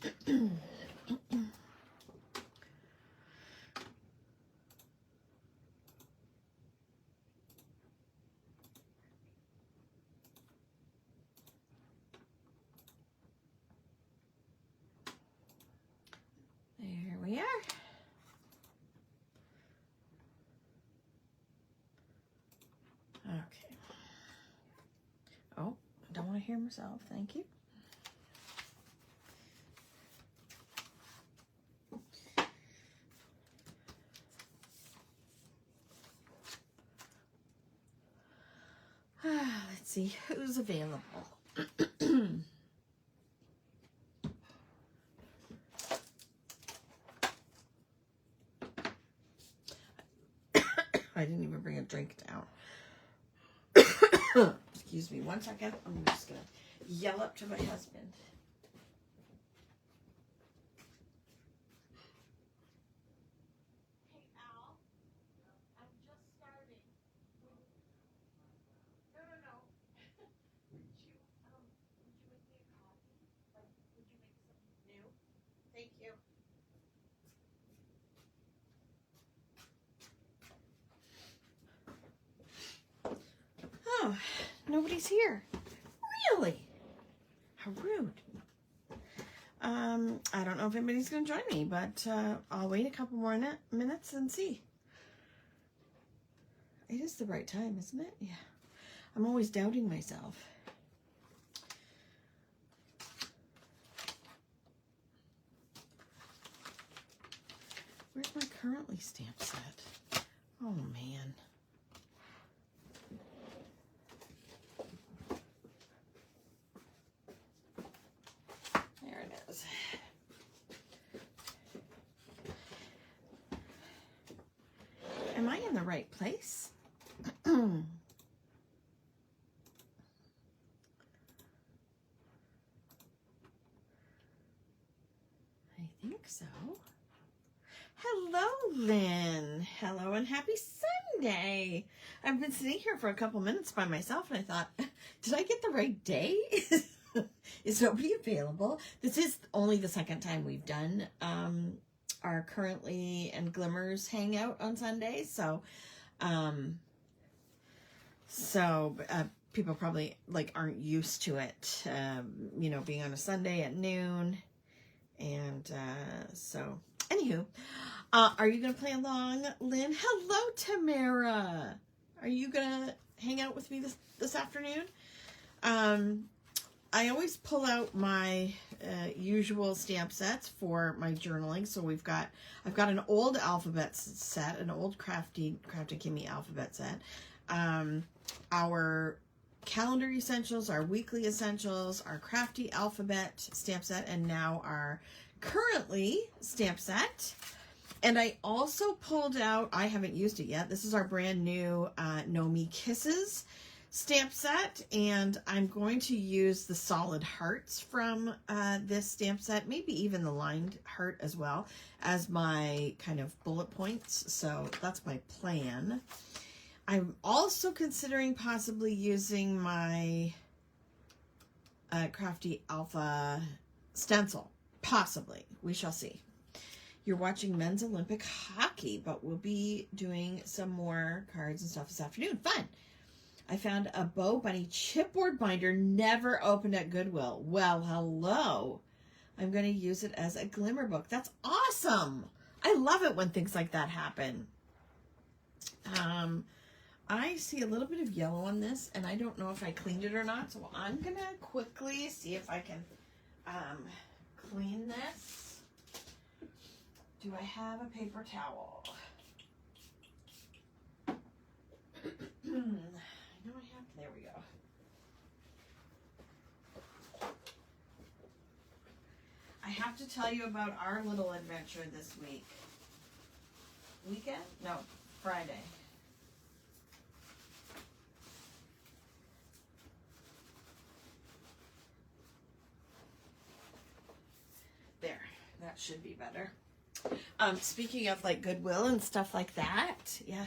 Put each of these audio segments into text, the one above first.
There we are. Okay. Oh, I don't want to hear myself. Thank you. Let's see who's available. I didn't even bring a drink down. Excuse me 1 second. I'm just going to yell up to my husband. Hey, Al. I'm just starting. No. Would you make me a coffee? Like, would you make something new? Thank you. Oh, nobody's here. Really? How rude. I don't know if anybody's going to join me, but I'll wait a couple more minutes and see. It is the right time, isn't it? Yeah. I'm always doubting myself. Where's my currently stamped set? Oh, man. There it is. Am I in the right place? I think so. Hello, Lynn. Hello and happy Sunday. I've been sitting here for a couple minutes by myself and I thought, did I get the right day? Is nobody available? This is only the second time we've done our Currently and Glimmers hangout on Sundays. So, people probably aren't used to it, you know, being on a Sunday at noon. And so, anywho, are you going to play along, Lynn? Hello, Tamara. Are you going to hang out with me this afternoon? I always pull out my usual stamp sets for my journaling. So I've got an old alphabet set, an old Kraftin Kimmie alphabet set. Our calendar essentials, our weekly essentials, our Krafty alphabet stamp set, and now our Currently stamp set. And I also pulled out, I haven't used it yet, this is our brand new Know Me Kisses stamp set, and I'm going to use the solid hearts from this stamp set, maybe even the lined heart as well, as my kind of bullet points. So that's my plan. I'm also considering possibly using my Krafty Alpha stencil. Possibly. We shall see. You're watching Men's Olympic Hockey, but we'll be doing some more cards and stuff this afternoon. Fun! I found a Bow Bunny chipboard binder, never opened at Goodwill. Well, hello. I'm going to use it as a glimmer book. That's awesome. I love it when things like that happen. I see a little bit of yellow on this, and I don't know if I cleaned it or not, so I'm going to quickly see if I can clean this. Do I have a paper towel? I know I have. There we go. I have to tell you about our little adventure this week. Weekend? No, Friday. There, that should be better. Speaking of like Goodwill and stuff like that, yeah.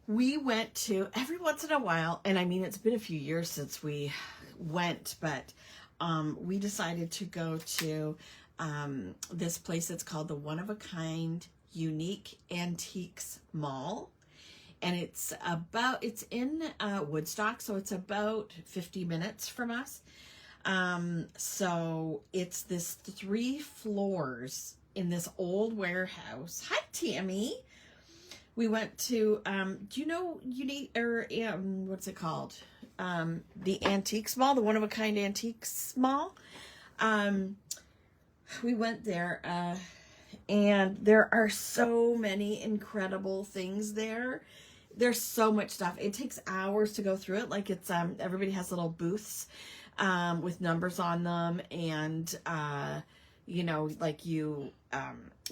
We went to, every once in a while, and I mean, it's been a few years since we went, but we decided to go to this place. It's called the One of a Kind Unique Antiques Mall. And it's in Woodstock, so it's about 50 minutes from us. So it's this 3 floors in this old warehouse. Hi, Tammy. We went to, do you know what's it called? The Antiques Mall, the One of a Kind Antiques Mall. We went there, and there are so many incredible things there. There's so much stuff. It takes hours to go through it. Like it's, everybody has little booths, with numbers on them, and, you know, like you,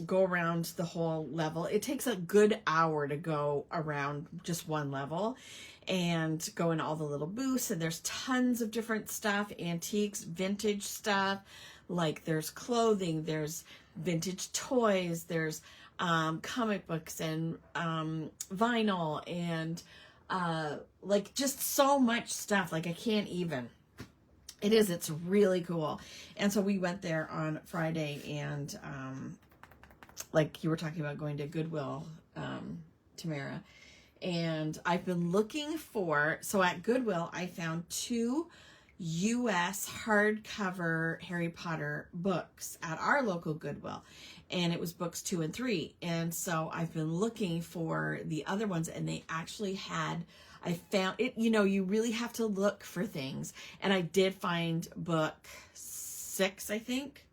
go around the whole level. It takes a good hour to go around just one level and go in all the little booths, and there's tons of different stuff, antiques, vintage stuff. Like there's clothing, there's vintage toys, there's comic books and vinyl and like just so much stuff. Like I can't even. It's really cool. And so we went there on Friday, and like you were talking about going to Goodwill, Tamara. And I've been looking for, so at Goodwill, I found 2 U.S. hardcover Harry Potter books at our local Goodwill. And it was books 2 and 3. And so I've been looking for the other ones, and they actually had, I found it, you know, you really have to look for things. And I did find book 6, I think.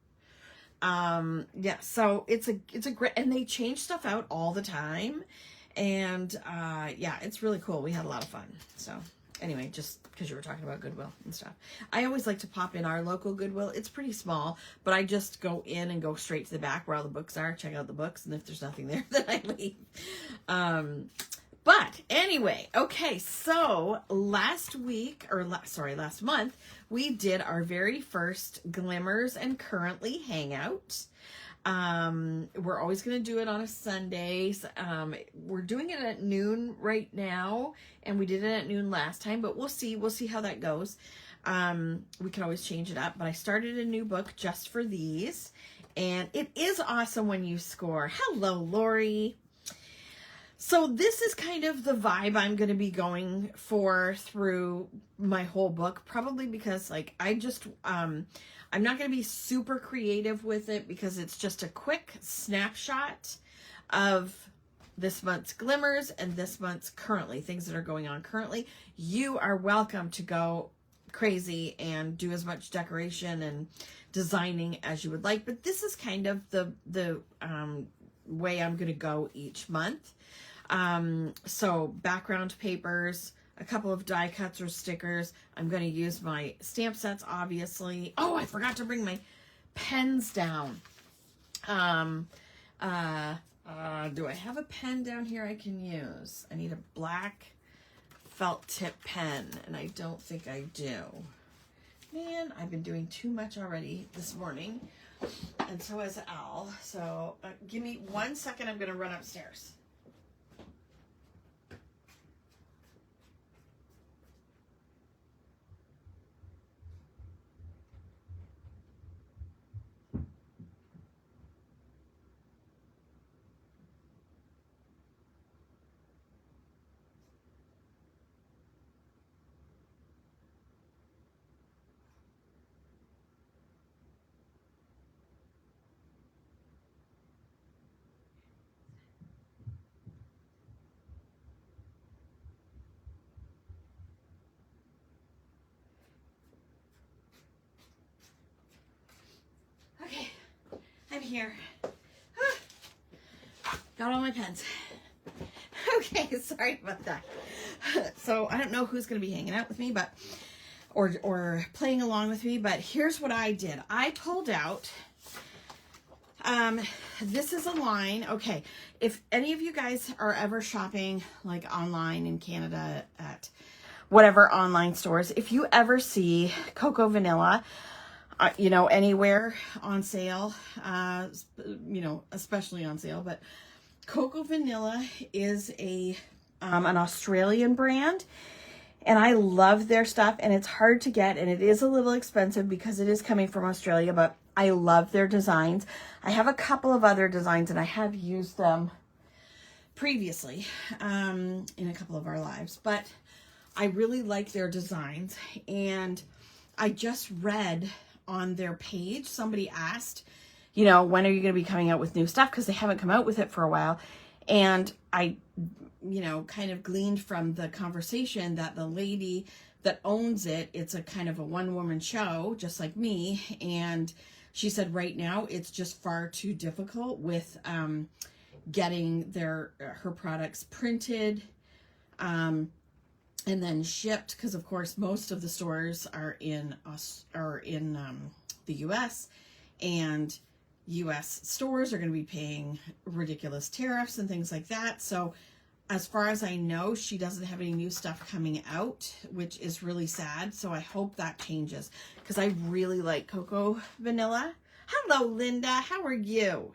Yeah, so it's a great, and they change stuff out all the time. And yeah, it's really cool. We had a lot of fun. So anyway, just because you were talking about Goodwill and stuff. I always like to pop in our local Goodwill. It's pretty small, but I just go in and go straight to the back where all the books are, check out the books, and if there's nothing there, then I leave. But anyway, okay, so last month, we did our very first Glimmers and Currently hangout. We're always going to do it on a Sunday. We're doing it at noon right now, and we did it at noon last time, but we'll see how that goes. We can always change it up, but I started a new book just for these, and it is awesome when you score. Hello, Lori. So this is kind of the vibe I'm going to be going for through my whole book, probably because like I'm not going to be super creative with it because it's just a quick snapshot of this month's Glimmers and this month's currently, things that are going on currently. You are welcome to go crazy and do as much decoration and designing as you would like, but this is kind of the way I'm going to go each month. So background papers, a couple of die cuts or stickers. I'm going to use my stamp sets, obviously. Oh, I forgot to bring my pens down. Do I have a pen down here I can use? I need a black felt tip pen, and I don't think I do. Man, I've been doing too much already this morning, and so has Al. So give me 1 second. I'm going to run upstairs. Okay, I'm here. Got all my pens. Okay, sorry about that. So I don't know who's going to be hanging out with me, but or playing along with me, but here's what I did. I pulled out, this is a line. Okay, if any of you guys are ever shopping like online in Canada at whatever online stores, if you ever see Cocoa Vanilla, you know, anywhere on sale, you know, especially on sale, but Cocoa Vanilla is an Australian brand, And I love their stuff, and it's hard to get, and it is a little expensive because it is coming from Australia, but I love their designs. I have a couple of other designs, and I have used them previously in a couple of our lives, but I really like their designs. And I just read on their page, somebody asked, you know, when are you going to be coming out with new stuff? Because they haven't come out with it for a while. And I, you know, kind of gleaned from the conversation that the lady that owns it, it's a kind of a one-woman show, just like me. And she said right now it's just far too difficult with getting her products printed and then shipped, because of course most of the stores are in the US, and US stores are going to be paying ridiculous tariffs and things like that. So as far as I know, she doesn't have any new stuff coming out, which is really sad. So I hope that changes, because I really like Cocoa Vanilla. Hello, Linda. How are you?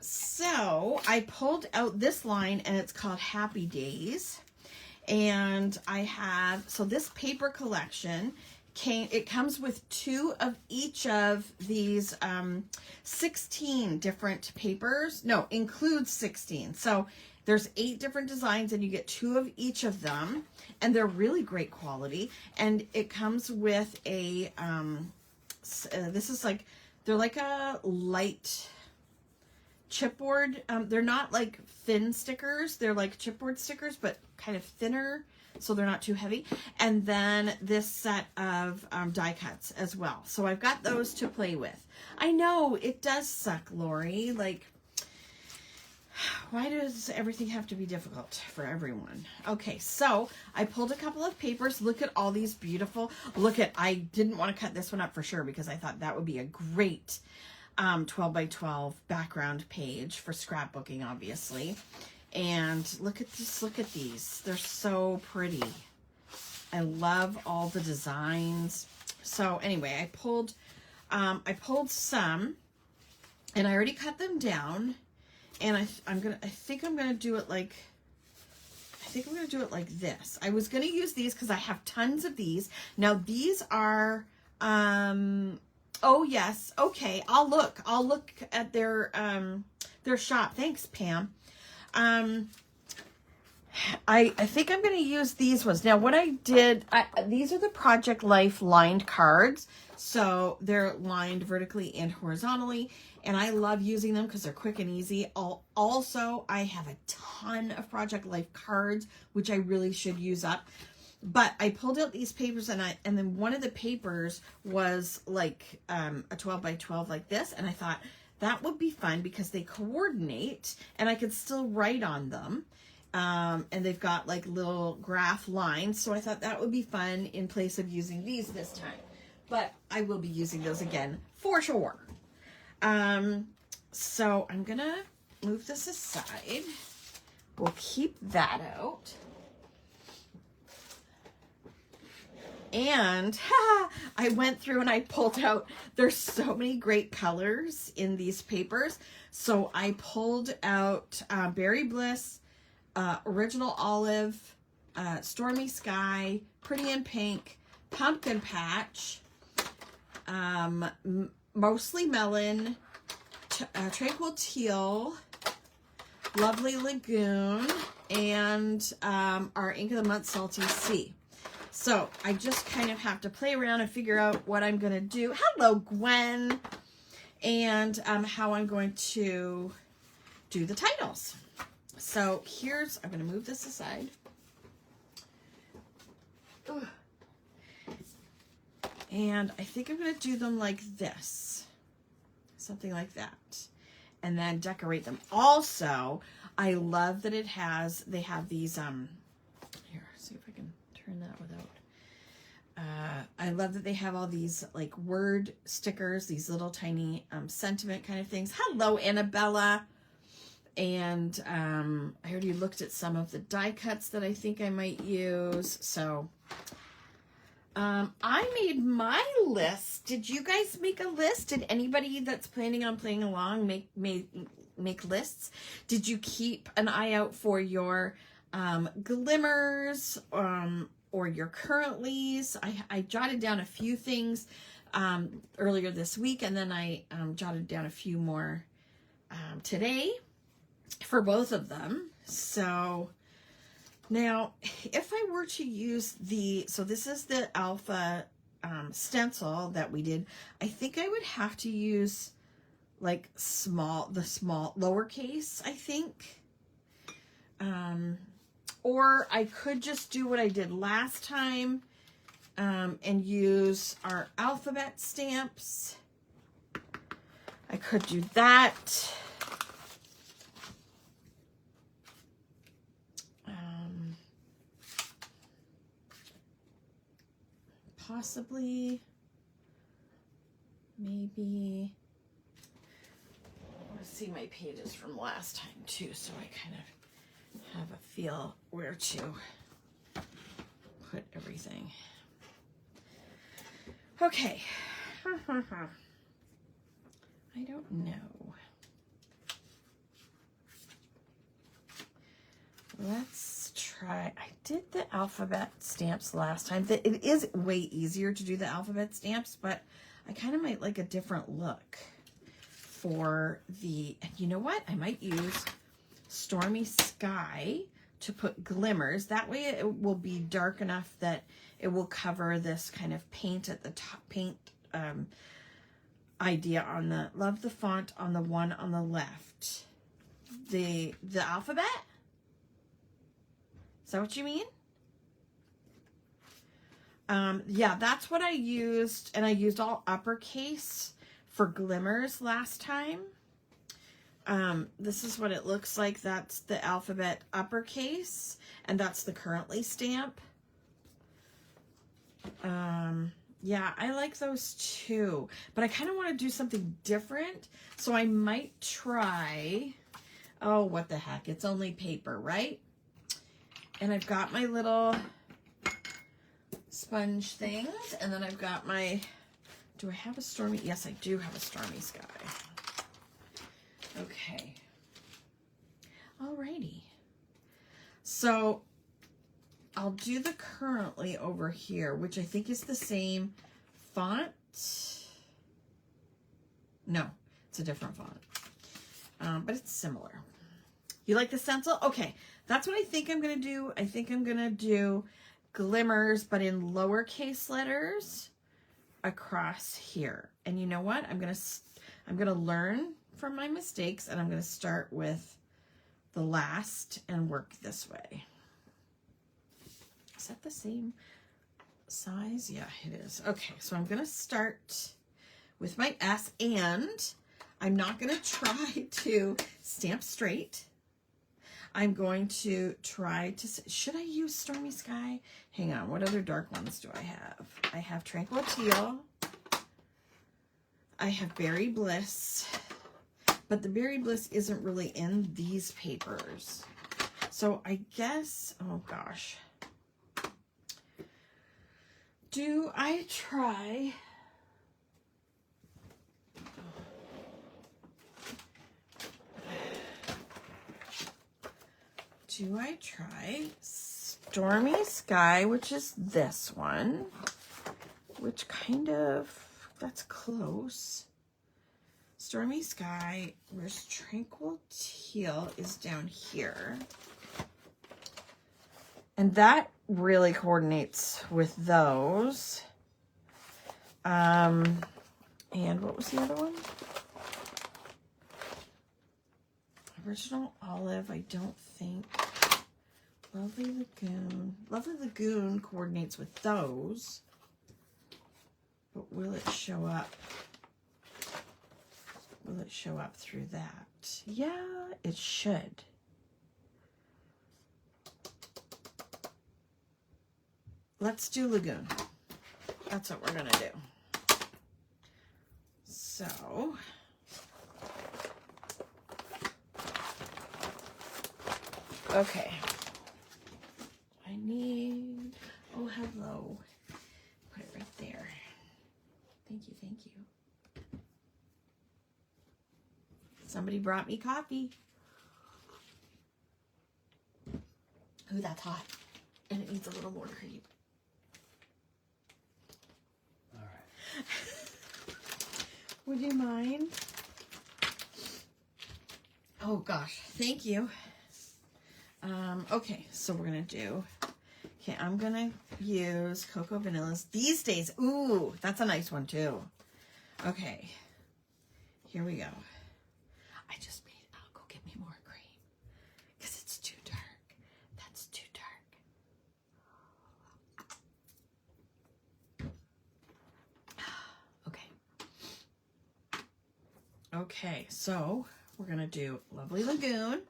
So I pulled out this line, and it's called Happy Days. And I have, so this paper collection it comes with 2 of each of these 16 different papers. No, includes 16. So there's 8 different designs, and you get 2 of each of them, and they're really great quality. And it comes with a this is like, they're like a light chipboard. They're not like thin stickers, they're like chipboard stickers, but kind of thinner, so they're not too heavy. And then this set of die cuts as well. So I've got those to play with. I know it does suck, Lori. Like, why does everything have to be difficult for everyone? Okay, so I pulled a couple of papers. Look at all these beautiful, I didn't want to cut this one up for sure, because I thought that would be a great 12 by 12 background page for scrapbooking, obviously. And look at these. They're so pretty. I love all the designs. So anyway, I pulled some, and I already cut them down. And I think I'm gonna do it like this. I was gonna use these because I have tons of these. Now these are oh yes, okay. I'll look at their shop. Thanks, Pam. I think I'm going to use these ones. Now, what I did, these are the Project Life lined cards. So they're lined vertically and horizontally, and I love using them because they're quick and easy. Also, I have a ton of Project Life cards, which I really should use up. But I pulled out these papers, and then one of the papers was like a 12 by 12 like this, and I thought that would be fun because they coordinate, and I could still write on them. And they've got like little graph lines, so I thought that would be fun in place of using these this time. But I will be using those again for sure. So I'm gonna move this aside. We'll keep that out. And I went through and I pulled out, there's so many great colors in these papers. So I pulled out Berry Bliss, Original Olive, Stormy Sky, Pretty in Pink, Pumpkin Patch, Mostly Melon, Tranquil Teal, Lovely Lagoon, and our Ink of the Month Salty Sea. So I just kind of have to play around and figure out what I'm going to do. Hello, Gwen. And how I'm going to do the titles. So I'm going to move this aside. Ugh. And I think I'm going to do them like this. Something like that. And then decorate them. Also, I love that they have these, here, see if I can turn that without. I love that they have all these like word stickers, these little tiny sentiment kind of things. Hello, Annabella. And I already looked at some of the die cuts that I think I might use. So I made my list. Did you guys make a list? Did anybody that's planning on playing along make lists? Did you keep an eye out for your Glimmers, or your currentlies. I jotted down a few things earlier this week, and then I jotted down a few more today for both of them. So now, if I were to use so this is the alpha stencil that we did, I think I would have to use like the small lowercase, I think. Or I could just do what I did last time and use our alphabet stamps. I could do that. Possibly, maybe, let's see my pages from last time too, so I kind of have a feel where to put everything. Okay. I don't know. Let's try. I did the alphabet stamps last time. It is way easier to do the alphabet stamps, but I kind of might like a different look for the, and you know what? I might use Stormy Sky to put glimmers. That way it will be dark enough that it will cover this kind of paint at the top, idea on the, love the font on the one on the left. The alphabet? Is that what you mean? Yeah, that's what I used, and I used all uppercase for glimmers last time. This is what it looks like. That's the alphabet uppercase, and that's the currently stamp. Yeah, I like those too, but I kind of want to do something different, so I might try, oh, what the heck, it's only paper, right? And I've got my little sponge things, and then I've got my, do I have a Stormy? Yes, I do have a Stormy Sky. Okay. Alrighty. So I'll do the currently over here, which I think is the same font. No, it's a different font, but it's similar. You like the stencil? Okay, that's what I think I'm going to do. I think I'm going to do glimmers, but in lowercase letters across here. And you know what? I'm going to learn from my mistakes, and I'm going to start with the last and work this way. Is that the same size? Yeah, it is. Okay, so I'm going to start with my S, and I'm not going to try to stamp straight. I'm going to try to, should I use Stormy Sky? Hang on, what other dark ones do I have? I have Tranquil Teal. I have Berry Bliss, but the Berry Bliss isn't really in these papers. So I guess, oh gosh. Do I try? Do I try Stormy Sky, which is this one, which kind of, that's close. Stormy Sky, where's Tranquil Teal is down here. And that really coordinates with those. And what was the other one? Original Olive, I don't think. Lovely Lagoon. Lovely Lagoon coordinates with those. But will it show up? Will it show up through that? Yeah, it should. Let's do Lagoon. That's what we're going to do. So, okay. I need, oh, hello. Put it right there. Thank you, thank you. Somebody brought me coffee. Ooh, that's hot. And it needs a little more cream. All right. Would you mind? Oh gosh, thank you. Okay, so we're gonna do, okay, I'm gonna use Cocoa Vanillas these days. Ooh, that's a nice one too. Okay, here we go. I just made, I'll go get me more cream because it's too dark. That's too dark. Okay. Okay, so we're gonna do Lovely Lagoon.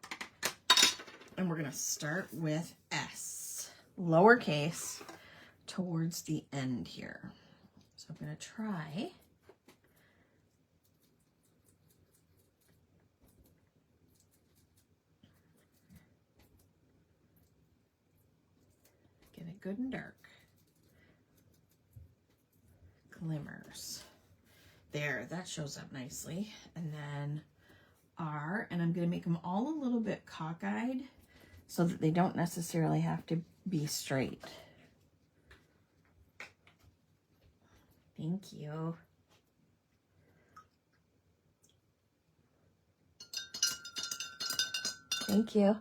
And we're going to start with S, lowercase, towards the end here. So I'm going to try. Get it good and dark. Glimmers. There, that shows up nicely. And then R, and I'm going to make them all a little bit cockeyed, so that they don't necessarily have to be straight. Thank you. Thank you.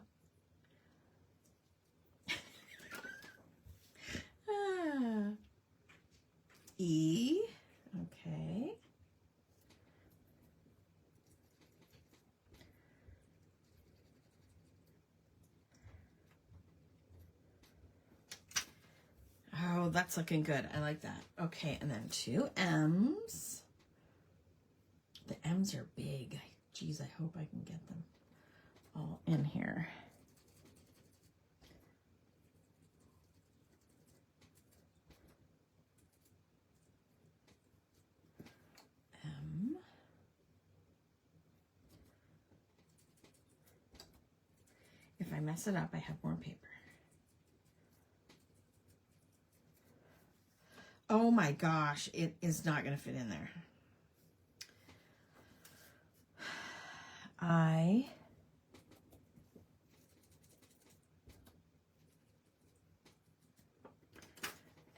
E, okay. Oh, that's looking good. I like that. Okay, and then 2 M's. The M's are big. Geez, I hope I can get them all in here. M. If I mess it up, I have more paper. Oh my gosh, it is not going to fit in there. I.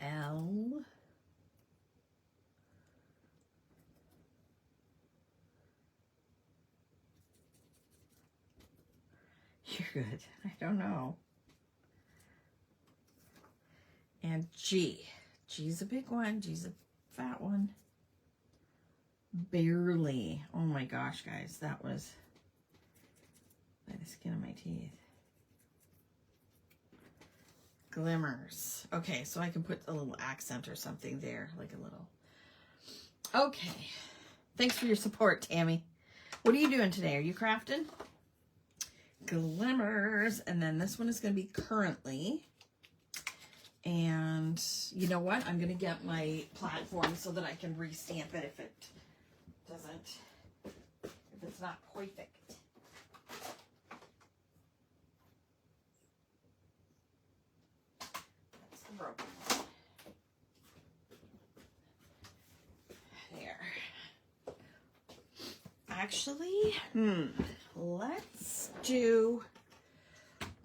L. You're good. I don't know. And G. G's a big one. G's a fat one. Barely. Oh my gosh, guys. That was by the skin of my teeth. Glimmers. Okay, so I can put a little accent or something there. Like a little. Okay. Thanks for your support, Tammy. What are you doing today? Are you crafting? Glimmers. And then this one is going to be currently. And you know what? I'm going to get my platform so that I can restamp it if it doesn't, if it's not perfect. That's the broken one. There. Actually,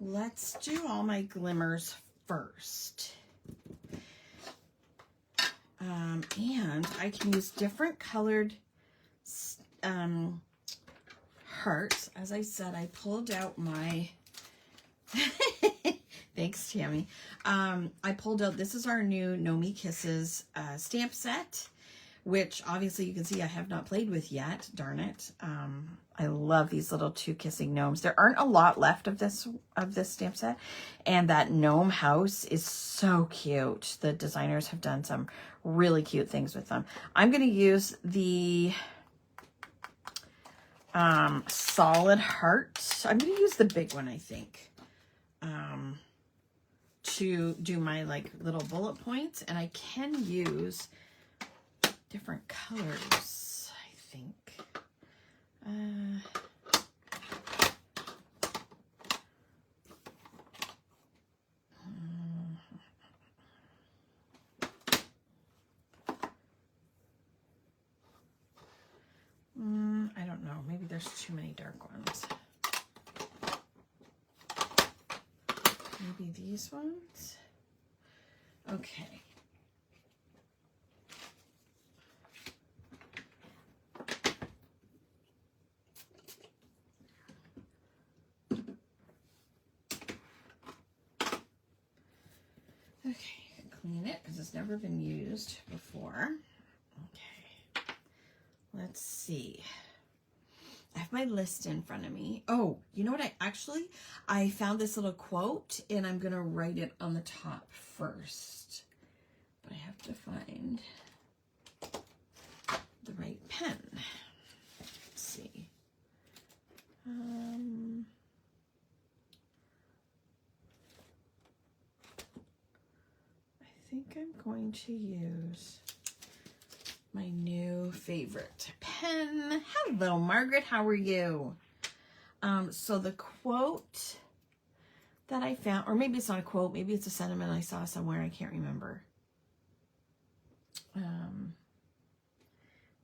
let's do all my glimmers first. And I can use different colored hearts. As I said, I pulled out my thanks, Tammy. I pulled out, this is our new No Me Kisses stamp set, which obviously you can see I have not played with yet. Darn it. I love these little 2 kissing gnomes. There aren't a lot left of this stamp set, and that gnome house is so cute. The designers have done some really cute things with them. I'm going to use the solid heart. I'm going to use the big one, I think, to do my like little bullet points, and I can use different colors, I think. I don't know. Maybe there's too many dark ones. maybe these ones. Okay. Okay, clean it because it's never been used before. Okay, let's see. I have my list in front of me. Oh, you know what? I found this little quote and I'm going to write it on the top first. But I have to find the right pen. Let's see. I think I'm going to use my new favorite pen. Hello, Margaret. How are you? So the quote that I found, or maybe it's not a quote, maybe it's a sentiment I saw somewhere. I can't remember.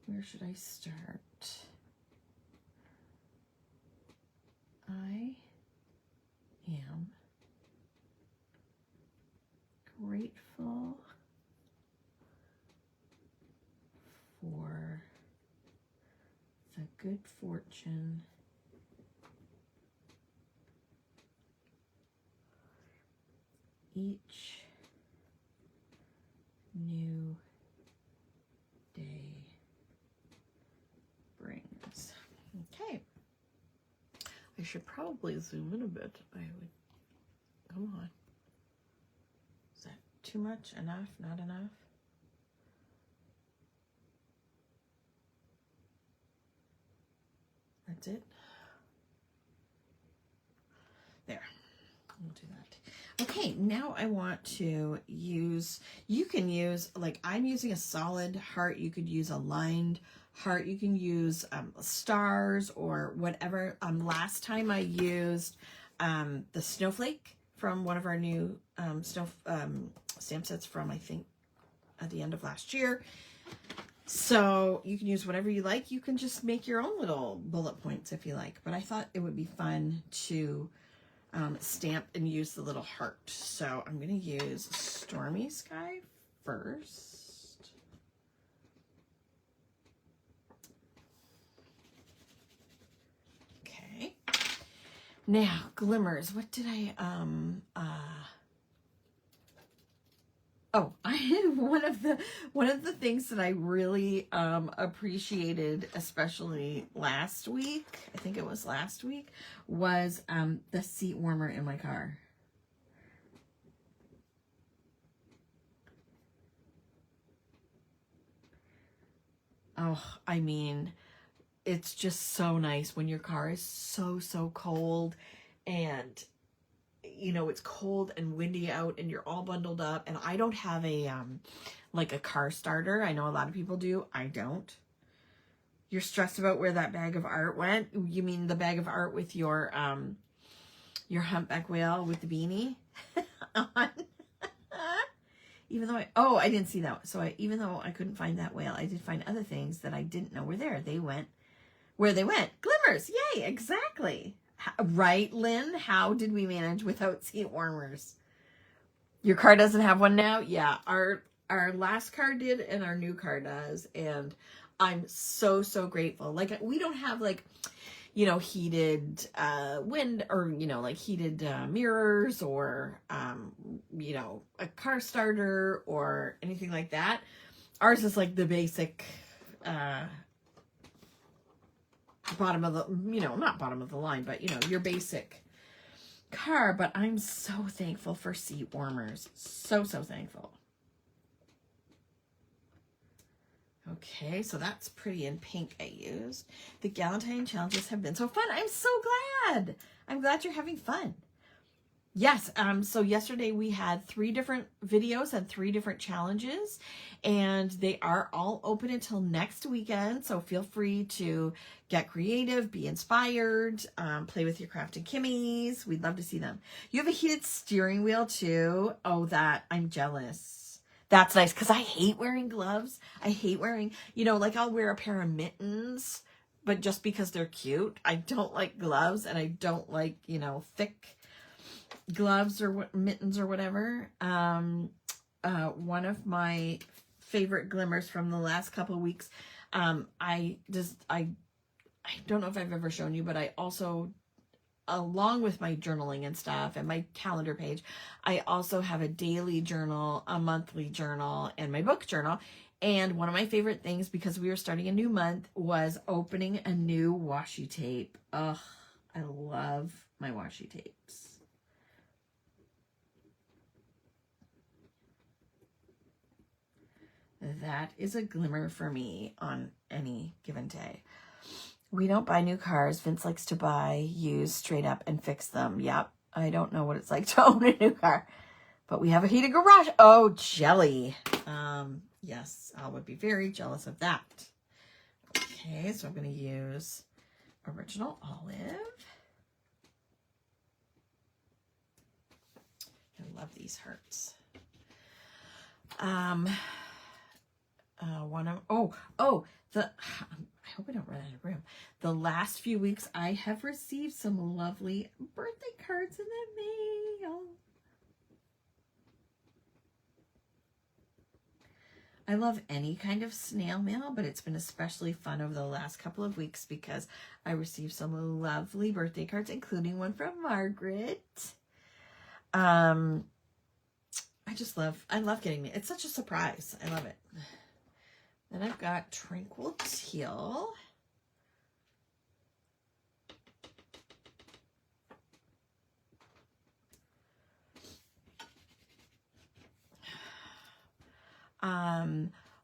Where should I start? I am grateful for the good fortune each new day brings. Okay. I should probably zoom in a bit. Come on. Is that too much? Enough? Not enough? That's it. There. We'll do that. Okay, now I want to use, you can use, like I'm using a solid heart. You could use a lined heart. You can use stars or whatever. Last time I used the snowflake from one of our new stamp sets from, I think, at the end of last year. So you can use whatever you like. You can just make your own little bullet points if you like. But I thought it would be fun to stamp and use the little heart. So I'm going to use Stormy Sky first. Okay. Now, Glimmers. What did I, oh, I one of the things that I really appreciated, especially last week, I think it was last week, was the seat warmer in my car. Oh, I mean, it's just so nice when your car is so cold and you know, it's cold and windy out and you're all bundled up. And I don't have a, like a car starter. I know a lot of people do. I don't. You're stressed about where that bag of art went. You mean the bag of art with your humpback whale with the beanie on? Even though I didn't see that. So even though I couldn't find that whale, I did find other things that I didn't know were there. They went where they went. Glimmers. Yay. Exactly. Right, Lynn? How did we manage without seat warmers? Your car doesn't have one now? Yeah, our last car did and our new car does. And I'm so grateful. Like, we don't have, like, you know, heated wind or, you know, like heated mirrors or, you know, a car starter or anything like that. Ours is like the basic bottom of the, you know, not bottom of the line, but, you know, your basic car. But I'm so thankful for seat warmers. So thankful. Okay, so that's pretty in pink I used. The Galentine challenges have been so fun. I'm so glad. I'm glad you're having fun. Yes, so yesterday we had 3 different videos and 3 different challenges, and they are all open until next weekend, so feel free to get creative, be inspired, play with your Kraftin Kimmies. We'd love to see them. You have a heated steering wheel too. Oh, that, I'm jealous. That's nice, because I hate wearing gloves. I hate wearing, you know, like I'll wear a pair of mittens, but just because they're cute. I don't like gloves, and I don't like, you know, thick gloves or mittens or whatever. One of my favorite glimmers from the last couple of weeks. I don't know if I've ever shown you, but I also, along with my journaling and stuff and my calendar page, I also have a daily journal, a monthly journal, and my book journal. And one of my favorite things, because we were starting a new month, was opening a new washi tape. Ugh, I love my washi tapes. That is a glimmer for me on any given day. We don't buy new cars. Vince likes to buy, use straight up, and fix them. Yep, I don't know what it's like to own a new car. But we have a heated garage. Oh, jelly. Yes, I would be very jealous of that. Okay, so I'm going to use Original Olive. I love these hearts. I hope I don't run out of room. The last few weeks, I have received some lovely birthday cards in the mail. I love any kind of snail mail, but it's been especially fun over the last couple of weeks because I received some lovely birthday cards, including one from Margaret. I love getting it. It's such a surprise. I love it. Then I've got Tranquil Teal.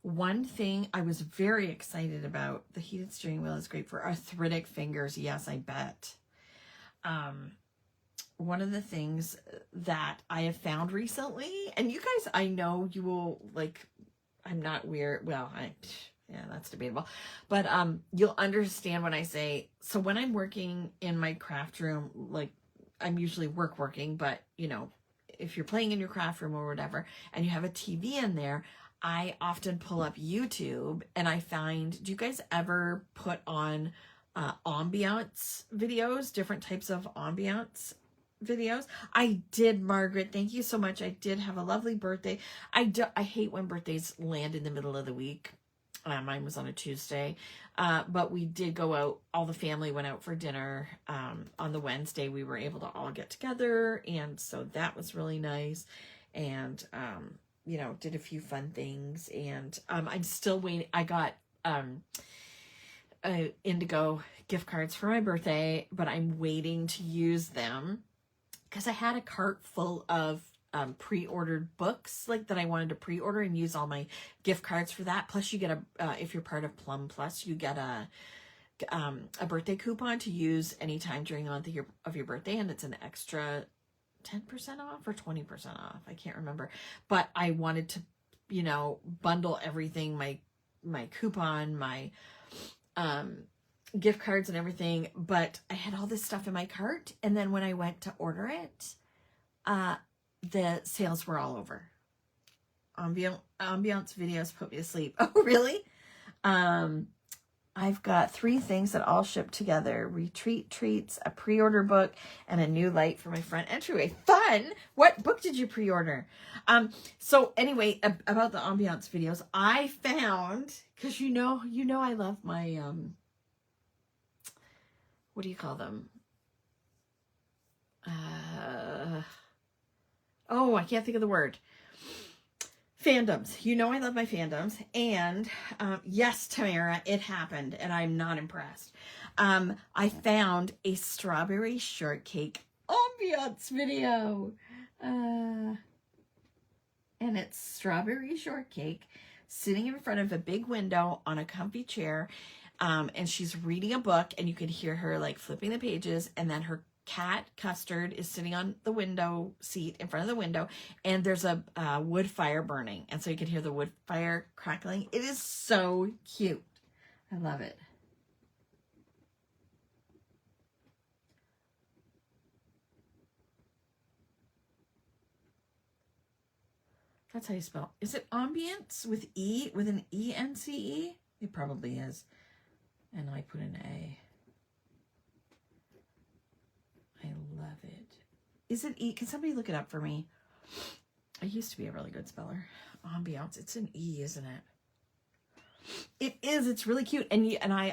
One thing I was very excited about, the heated steering wheel is great for arthritic fingers. Yes, I bet. One of the things that I have found recently, and you guys, I know you will like, I'm not weird. Well, yeah, that's debatable, but, you'll understand when I say, so when I'm working in my craft room, like I'm usually working, but you know, if you're playing in your craft room or whatever, and you have a TV in there, I often pull up YouTube and I find, do you guys ever put on ambiance videos, different types of ambiance videos? I did, Margaret. Thank you so much. I did have a lovely birthday. I hate when birthdays land in the middle of the week. Mine was on a Tuesday, but we did go out. All the family went out for dinner. On the Wednesday, we were able to all get together, and so that was really nice. And you know, did a few fun things, and I'm still waiting. I got Indigo gift cards for my birthday, but I'm waiting to use them because I had a cart full of pre-ordered books like that I wanted to pre-order and use all my gift cards for that. Plus you get if you're part of Plum Plus, you get a birthday coupon to use anytime during the month of your birthday, and it's an extra 10% off or 20% off. I can't remember, but I wanted to, you know, bundle everything, my coupon, my gift cards and everything, but I had all this stuff in my cart, and then when I went to order it, the sales were all over. Ambiance videos put me to sleep. Oh, really? I've got 3 things that all ship together: retreat treats, a pre-order book, and a new light for my front entryway. Fun! What book did you pre-order? So anyway, about the ambiance videos, I found, because you know I love my what do you call them? Oh, I can't think of the word. Fandoms. You know I love my fandoms. And yes, Tamara, it happened, and I'm not impressed. I found a strawberry shortcake ambiance video. And it's strawberry shortcake sitting in front of a big window on a comfy chair. And she's reading a book, and you can hear her like flipping the pages, and then her cat Custard is sitting on the window seat in front of the window, and there's a wood fire burning, and so you can hear the wood fire crackling. It is so cute. I love it. That's how you spell. Is it ambience with E, with an E-N-C-E? It probably is. And I put an A. I love it. Is it E? Can somebody look it up for me? I used to be a really good speller. Ambiance. It's an E, isn't it? It is. It's really cute. And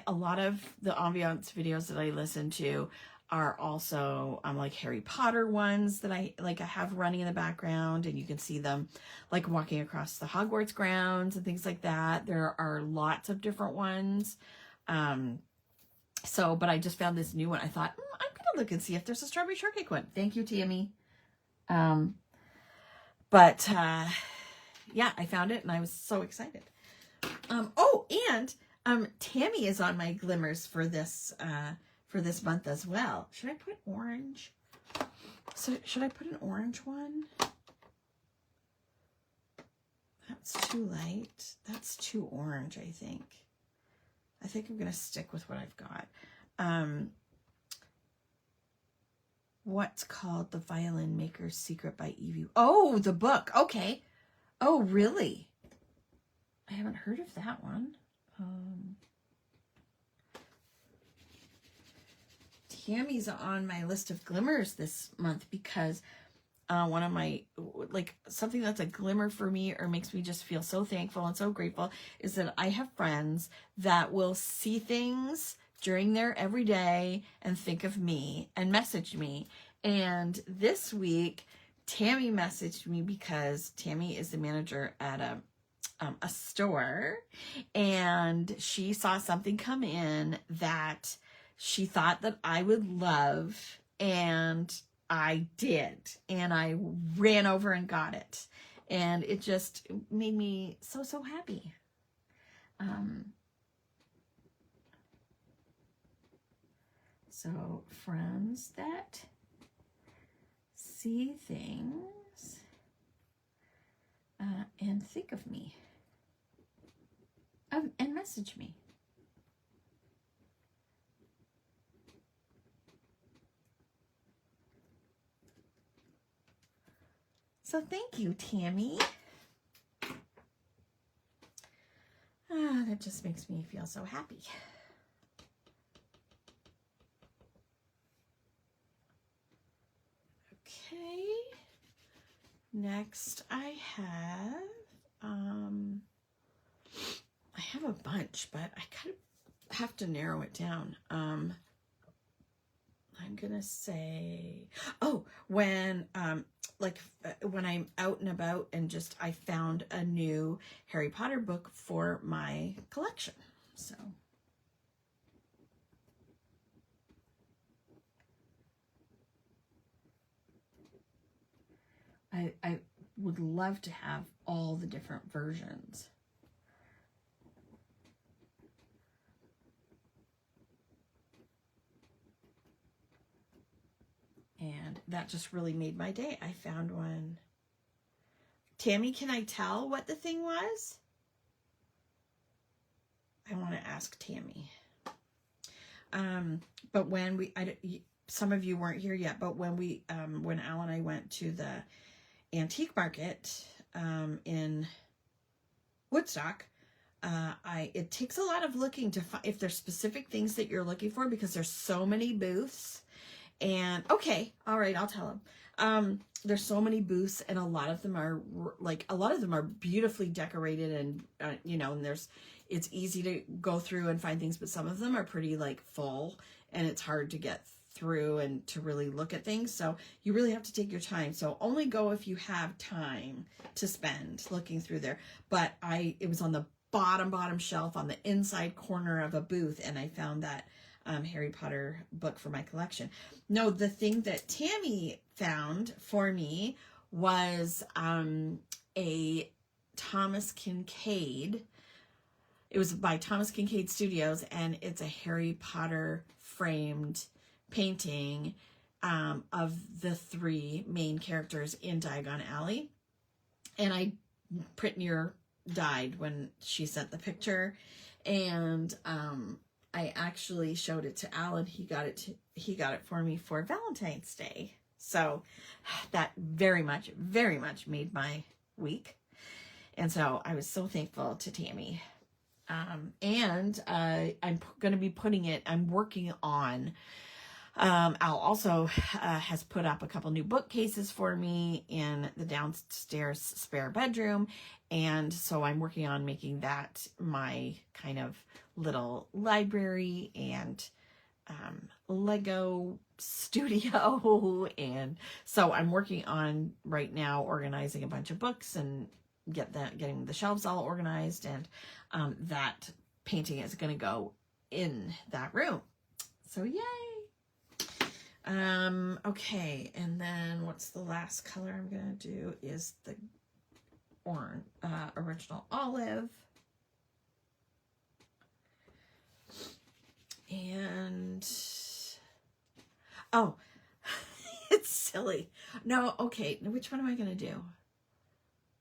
a lot of the ambiance videos that I listen to are also like Harry Potter ones that I have running in the background, and you can see them like walking across the Hogwarts grounds and things like that. There are lots of different ones. But I just found this new one. I thought, I'm gonna look and see if there's a strawberry shortcake one. Thank you, Tammy. Yeah, I found it and I was so excited. Tammy is on my Glimmers for this month as well. Should I put orange? So should I put an orange one? That's too light. That's too orange, I think. I think I'm going to stick with what I've got. What's called The Violin Maker's Secret by Evie? Oh, the book. Okay. Oh, really? I haven't heard of that one. Tammy's on my list of Glimmers this month because one of my, something that's a glimmer for me or makes me just feel so thankful and so grateful is that I have friends that will see things during their everyday and think of me and message me. And this week, Tammy messaged me because Tammy is the manager at a store, and she saw something come in that she thought that I would love, and I did, and I ran over and got it, and it just made me so happy. So friends that see things and think of me and message me. So thank you, Tammy. That just makes me feel so happy. Okay. Next I have a bunch, but I kind of have to narrow it down. I'm gonna say, when I'm out and about and just I found a new Harry Potter book for my collection. So I would love to have all the different versions. And that just really made my day. I found one. Tammy, can I tell what the thing was? I want to ask Tammy. But when some of you weren't here yet, but when when Al and I went to the antique market in Woodstock, it takes a lot of looking to find if there's specific things that you're looking for, because there's so many booths. And okay, all right, I'll tell them. There's so many booths, and a lot of them are beautifully decorated, and and it's easy to go through and find things, but some of them are pretty full, and it's hard to get through and to really look at things. So you really have to take your time. So only go if you have time to spend looking through there. But it was on the bottom shelf on the inside corner of a booth, and I found that Harry Potter book for my collection. No, the thing that Tammy found for me was a Thomas Kinkade. It was by Thomas Kinkade Studios, and it's a Harry Potter framed painting of the three main characters in Diagon Alley. And Pretty near died when she sent the picture, and I actually showed it to Al, and he got it for me for Valentine's Day. So that very much made my week. And so I was so thankful to Tammy. And I'm going to be I'm working on Al also has put up a couple new bookcases for me in the downstairs spare bedroom. And so I'm working on making that my kind of little library and Lego studio. And so I'm working on right now organizing a bunch of books and getting the shelves all organized. And that painting is going to go in that room. So yay. Okay, and then what's the last color I'm gonna do is the orange, original olive. And, oh, it's silly. No, okay, which one am I gonna do?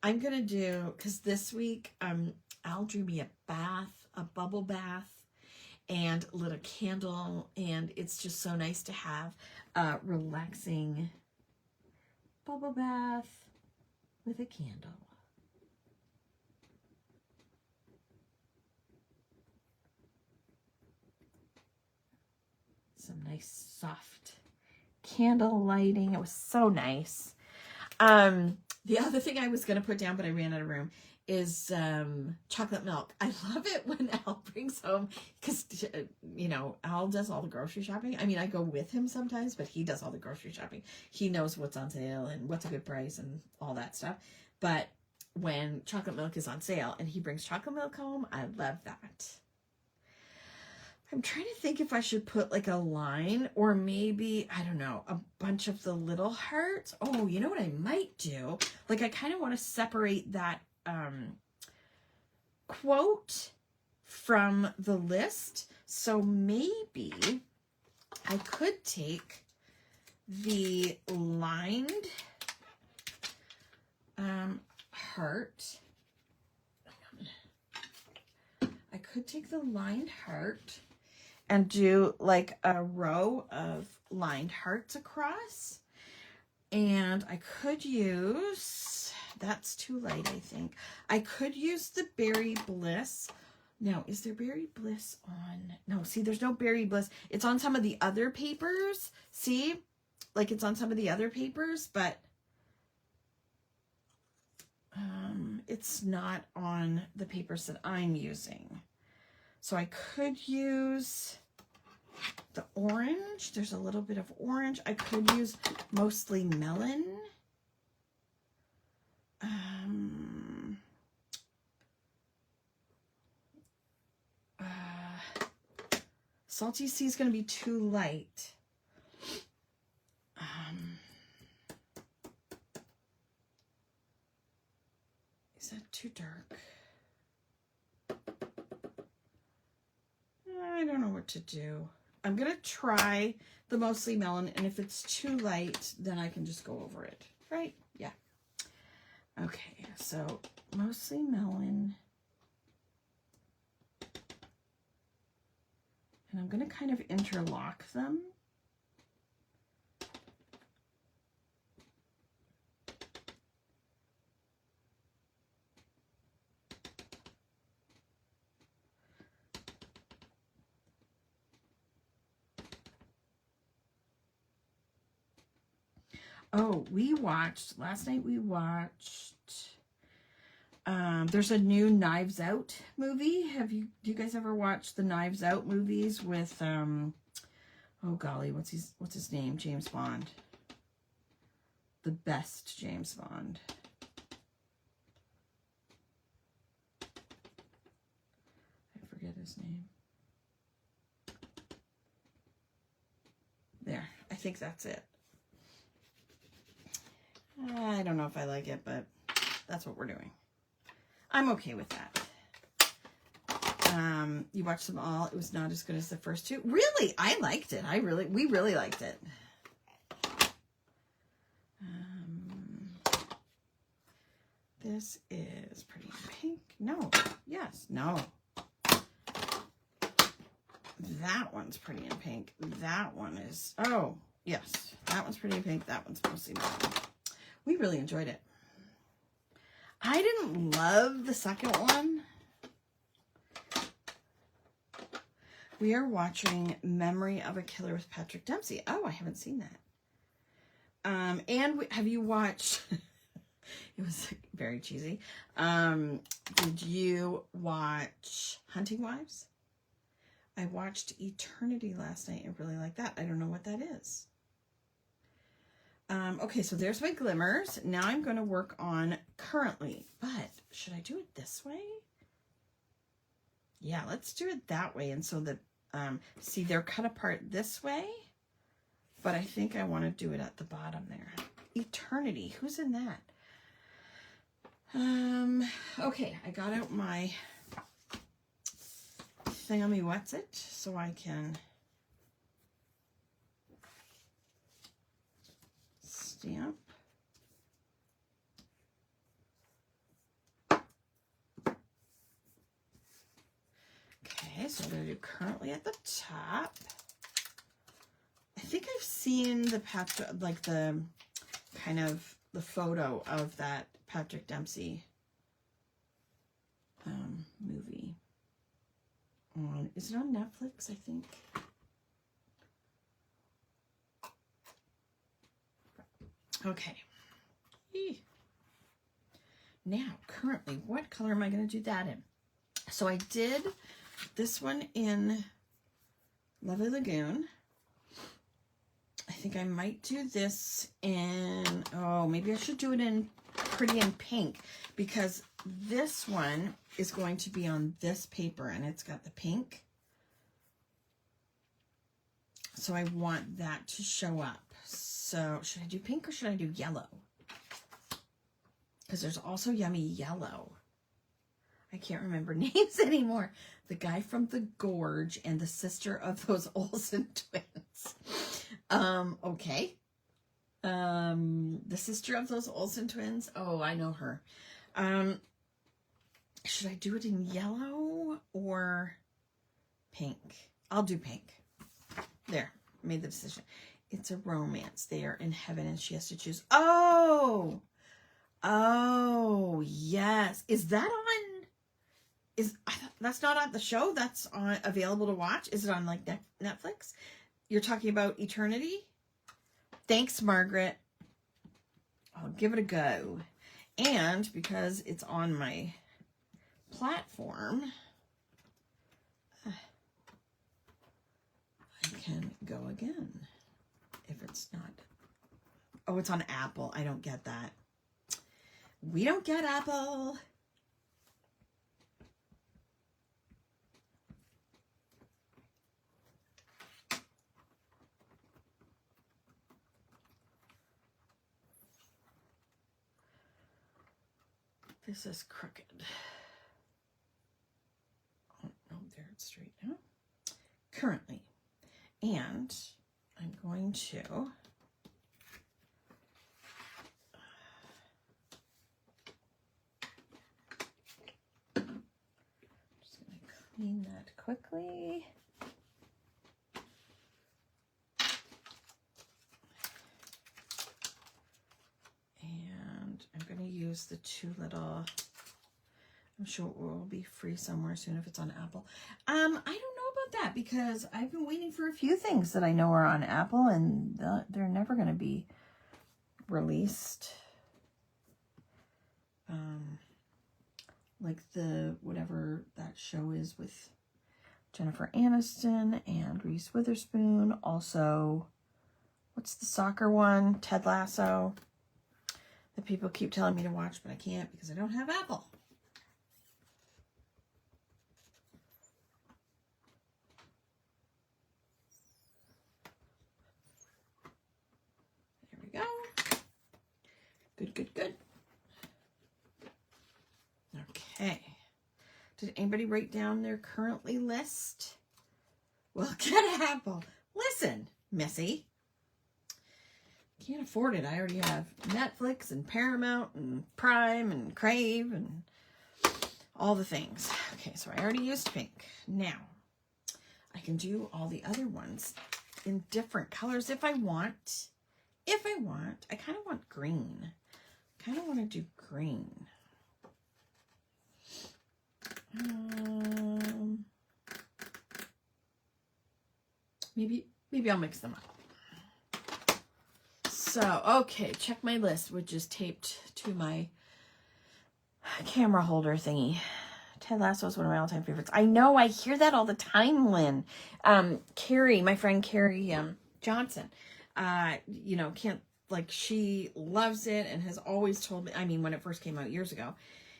I'm gonna do, because this week, Al drew me a bath, a bubble bath, and lit a candle, and it's just so nice to have a relaxing bubble bath with a candle. Some nice soft candle lighting. It was so nice. The other thing I was going to put down, but I ran out of room, is chocolate milk. I love it when Al brings home, because, you know, Al does all the grocery shopping. I mean, I go with him sometimes, but he does all the grocery shopping. He knows what's on sale and what's a good price and all that stuff. But when chocolate milk is on sale and he brings chocolate milk home, I love that. I'm trying to think if I should put like a line or maybe, I don't know, a bunch of the little hearts. Oh, you know what I might do? Like, I kind of want to separate that quote from the list. So maybe I could take the lined heart. I could take the lined heart and do like a row of lined hearts across. And I could use, that's too light, I think. I could use the Berry Bliss. Now, is there Berry Bliss on? No, see, there's no Berry Bliss. It's on some of the other papers. See? Like, it's on some of the other papers, but it's not on the papers that I'm using. So I could use the orange. There's a little bit of orange. I could use mostly melon. Salty Sea is going to be too light. Is that too dark? I don't know what to do. I'm going to try the mostly melon, and if it's too light, then I can just go over it, right? Yeah. Okay, so mostly melon. And I'm going to kind of interlock them. Oh, last night we watched, there's a new Knives Out movie. Do you guys ever watch the Knives Out movies with, oh golly, what's his name? James Bond. The best James Bond. I forget his name. There, I think that's it. I don't know if I like it, but that's what we're doing. I'm okay with that. You watched them all. It was not as good as the first two. Really? I liked it. We really liked it. This is Pretty in Pink. No. Yes. No. That one's Pretty in Pink. That one is, oh, yes. That one's Pretty in Pink. That one's mostly melon. We really enjoyed it. I didn't love the second one. We are watching Memory of a Killer with Patrick Dempsey. Oh, I haven't seen that. Have you watched, it was very cheesy. Did you watch Hunting Wives? I watched Eternity last night and really liked that. I don't know what that is. Okay, so there's my Glimmers. Now I'm going to work on Currently, but should I do it this way? Yeah, let's do it that way. And so that, see, they're cut apart this way, but I think I want to do it at the bottom there. Eternity, who's in that? Okay, I got out my thingammy-what's-it so I can stamp. Okay, so I'm going to do Currently at the top. I think I've seen the like the kind of the photo of that Patrick Dempsey movie. Is it on Netflix, I think? Okay. Now, Currently, what color am I going to do that in? So I did this one in Lovely Lagoon. I think I might do this in, oh, maybe I should do it in Pretty in Pink, because this one is going to be on this paper and it's got the pink. So I want that to show up. So should I do pink or should I do yellow? Because there's also Yummy Yellow. I can't remember names anymore. The guy from The Gorge and the sister of those Olsen twins. Okay. The sister of those Olsen twins. Oh, I know her. Should I do it in yellow or pink? I'll do pink. There, made the decision. It's a romance. They are in heaven and she has to choose. Oh, yes. Is that on? That's not on the show? That's on available to watch? Is it on like Netflix? You're talking about Eternity? Thanks, Margaret. I'll give it a go. And because it's on my platform, I can go again if it's not. Oh, it's on Apple. I don't get that. We don't get Apple. This is crooked. Oh, no, there it's straight now. Currently. And I'm going to just going to clean that quickly. I'm going to use the two little, I'm sure it will be free somewhere soon if it's on Apple. I don't know about that because I've been waiting for a few things that I know are on Apple and they're never going to be released. Like the, whatever that show is with Jennifer Aniston and Reese Witherspoon. Also, what's the soccer one? Ted Lasso. That people keep telling me to watch, but I can't because I don't have Apple. There we go. Good, good, good. Okay. Did anybody write down their currently list? Well, get Apple. Listen, Missy. Can't afford it. I already have Netflix and Paramount and Prime and Crave and all the things. Okay, so I already used pink. Now, I can do all the other ones in different colors if I want. If I want. I kind of want green. I kind of want to do green. Maybe I'll mix them up. So, okay, check my list, which is taped to my camera holder thingy. Ted Lasso is one of my all-time favorites. I know, I hear that all the time, Lynn. Carrie, my friend Carrie Johnson, you know, she loves it and has always told me, I mean, when it first came out years ago,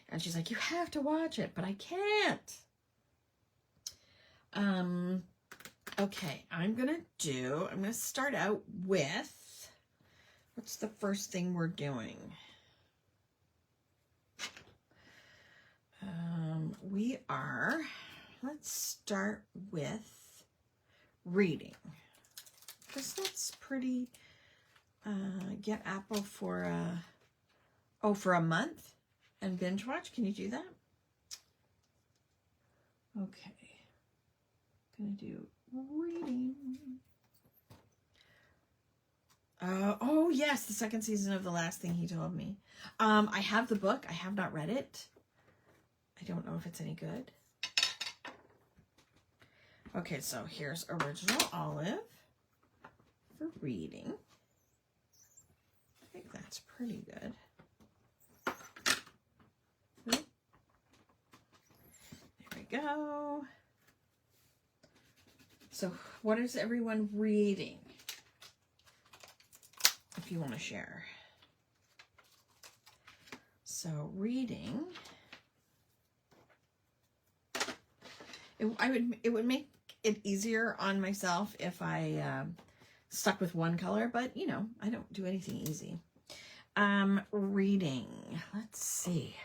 and she's like, you have to watch it, but I can't. Okay, I'm gonna start out with, what's the first thing we're doing? Let's start with reading. Because that's pretty, get Apple for a month and binge watch. Can you do that? Okay. Gonna do reading. Oh yes, the second season of The Last Thing He Told Me. I have the book. I have not read it. I don't know if it's any good. Okay, so here's Original Olive for reading. I think that's pretty good. There we go. So what is everyone reading? If you want to share. So reading, it would make it easier on myself if I stuck with one color, but you know, I don't do anything easy. Reading, let's see.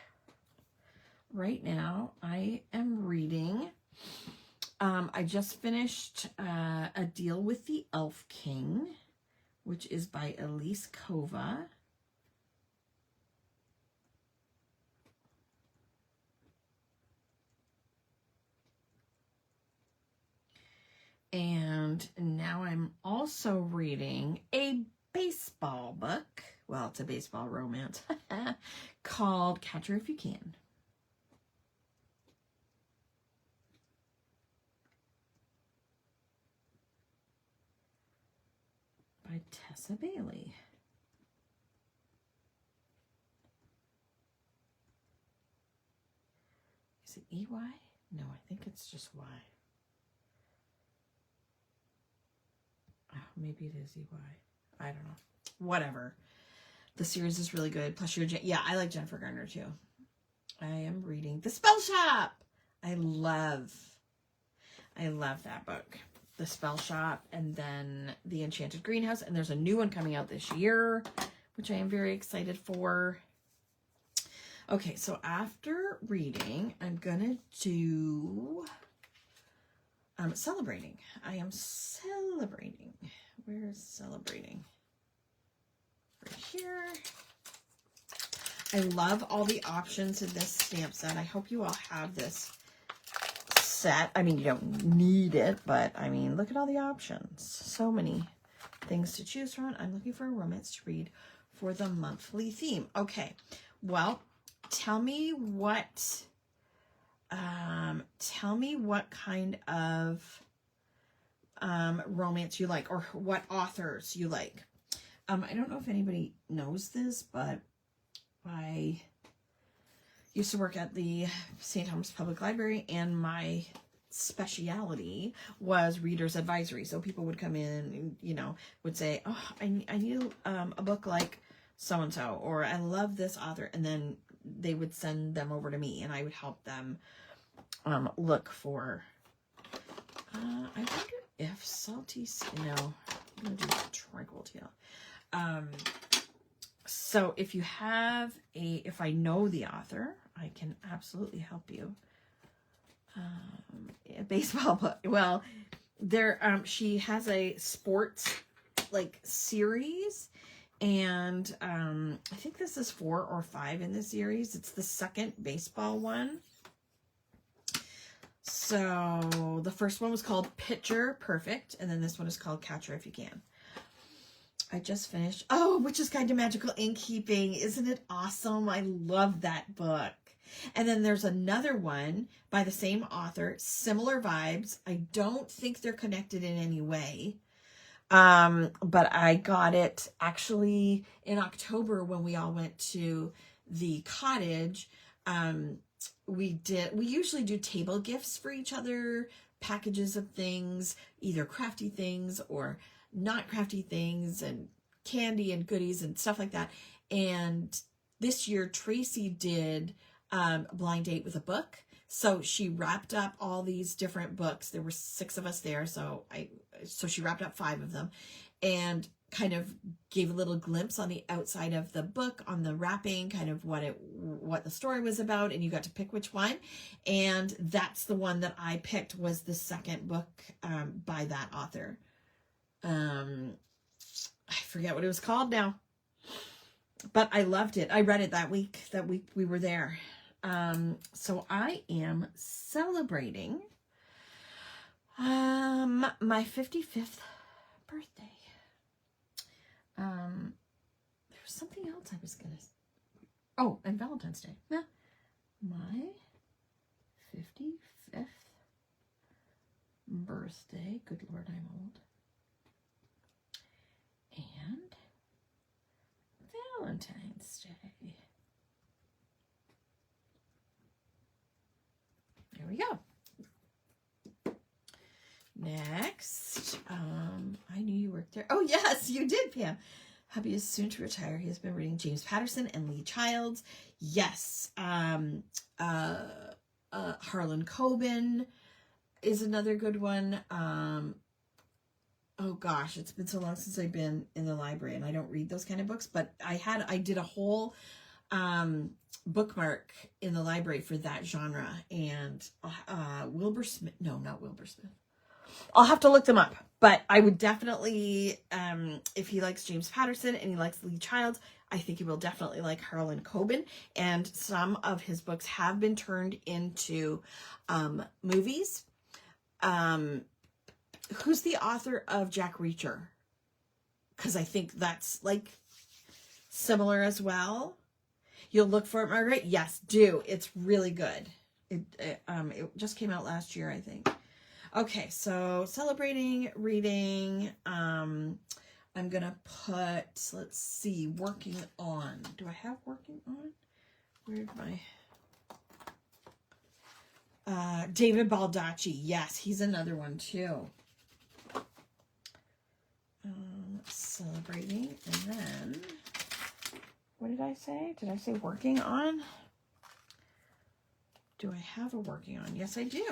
Right now I am reading, I just finished A Deal with the Elf King, which is by Elise Kova. And now I'm also reading a baseball book. Well, it's a baseball romance called Catcher If You Can. By Tessa Bailey. Is it EY? No, I think it's just Y. Oh, maybe it is EY. I don't know. Whatever. The series is really good. Plus, yeah, I like Jennifer Garner too. I am reading The Spell Shop. I love that book. The Spell Shop, and then The Enchanted Greenhouse, and there's a new one coming out this year, which I am very excited for. Okay, so after reading, I'm gonna do celebrating. I am celebrating. Where is celebrating? Right here. I love all the options in this stamp set. I hope you all have this set. I mean, you don't need it, but I mean, look at all the options. So many things to choose from. I'm looking for a romance to read for the monthly theme. Okay, well, tell me what kind of romance you like, or what authors you like. I don't know if anybody knows this, but I used to work at the St. Thomas Public Library, and my speciality was reader's advisory. So people would come in and, you know, would say, oh, I need a book like so-and-so, or I love this author. And then they would send them over to me, and I would help them look for, I wonder if Salty, no, I'm going to do Tranquil Teal. So if you have if I know the author, I can absolutely help you. A baseball book. Well, she has a sports like series, and I think this is 4 or 5 in the series. It's the second baseball one. So the first one was called Pitcher Perfect, and then this one is called Catcher If You Can. I just finished, Witch's Guide to Magical Innkeeping. Isn't it awesome? I love that book. And then there's another one by the same author, similar vibes. I don't think they're connected in any way. But I got it actually in October when we all went to the cottage. We usually do table gifts for each other, packages of things, either crafty things or not crafty things, and candy and goodies and stuff like that. And this year Tracy did a blind date with a book. So she wrapped up all these different books. There were 6 of us there, so she wrapped up 5 of them and kind of gave a little glimpse on the outside of the book, on the wrapping, kind of what the story was about, and you got to pick which one. And that's the one that I picked, was the second book by that author. I forget what it was called now, but I loved it. I read it that week we were there. So I am celebrating my 55th birthday. There was something else I was gonna. Oh, and Valentine's Day. Yeah, my 55th birthday. Good Lord, I'm old. And Valentine's Day. There we go. Next, I knew you worked there. Oh, yes, you did, Pam. Hubby is soon to retire. He has been reading James Patterson and Lee Childs. Yes. Harlan Coben is another good one. Oh gosh, it's been so long since I've been in the library and I don't read those kind of books, but I did a whole bookmark in the library for that genre. And Wilbur Smith, no, not Wilbur Smith. I'll have to look them up, but I would definitely, if he likes James Patterson and he likes Lee Childs, I think he will definitely like Harlan Coben. And some of his books have been turned into movies. Who's the author of Jack Reacher? Because I think that's like similar as well. You'll look for it, Margaret? Yes, do. It's really good. It just came out last year, I think. Okay, so celebrating, reading. I'm gonna put, let's see, working on. Do I have working on? Where'd my David Baldacci? Yes, he's another one too. Celebrating, and then what did I say? Did I say working on? Do I have a working on? Yes, I do.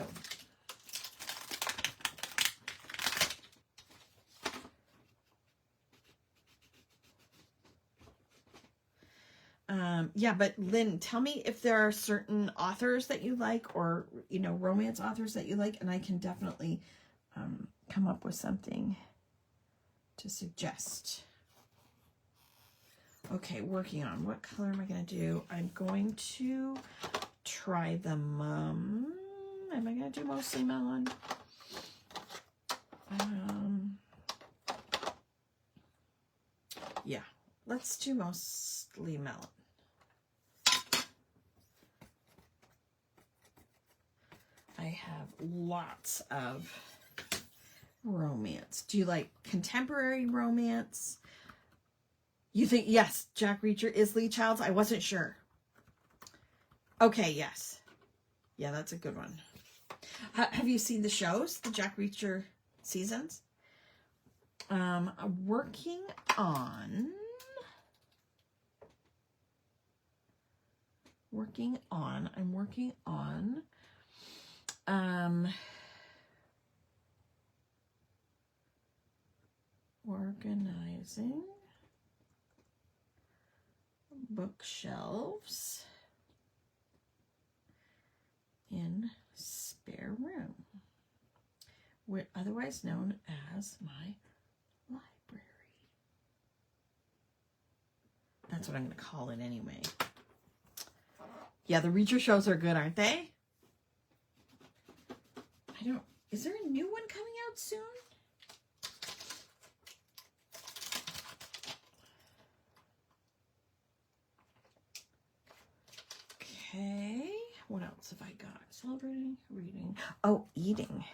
Yeah, but Lynn, tell me if there are certain authors that you like, or, you know, romance authors that you like, and I can definitely come up with something to suggest. Okay, working on. What color am I going to do? I'm going to try the am I going to do mostly melon? Yeah, let's do mostly melon. I have lots of romance. Do you like contemporary romance? You think, yes, Jack Reacher is Lee Childs? I wasn't sure. Okay, yes. Yeah, that's a good one. Have you seen the shows, the Jack Reacher seasons? I'm working on organizing bookshelves in spare room, otherwise known as my library. That's what I'm going to call it anyway. Yeah, the Reacher shows are good, aren't they? Is there a new one coming out soon? Okay. else have I got? Celebrating, reading. Oh, eating.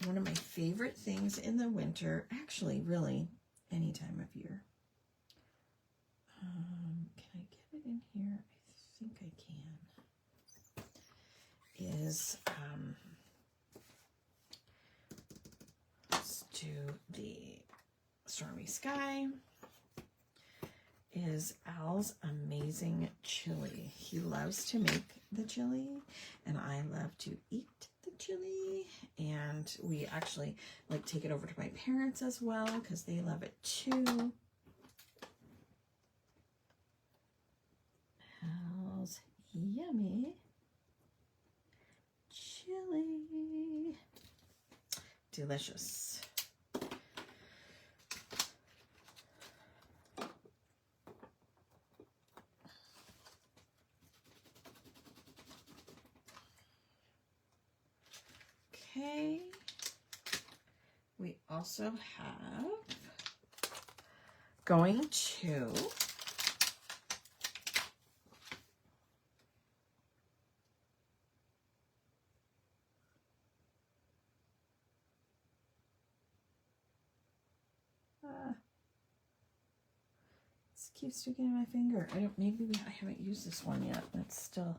One of my favorite things in the winter, actually, really, any time of year. Can I get it in here? I think I can. Is, let's do the Stormy Sky. Is Al's amazing chili. He loves to make the chili, and I love to eat the chili. And we actually like take it over to my parents as well because they love it too. Al's yummy chili. Delicious. Okay, we also have going to this keeps sticking in my finger. I haven't used this one yet. It's still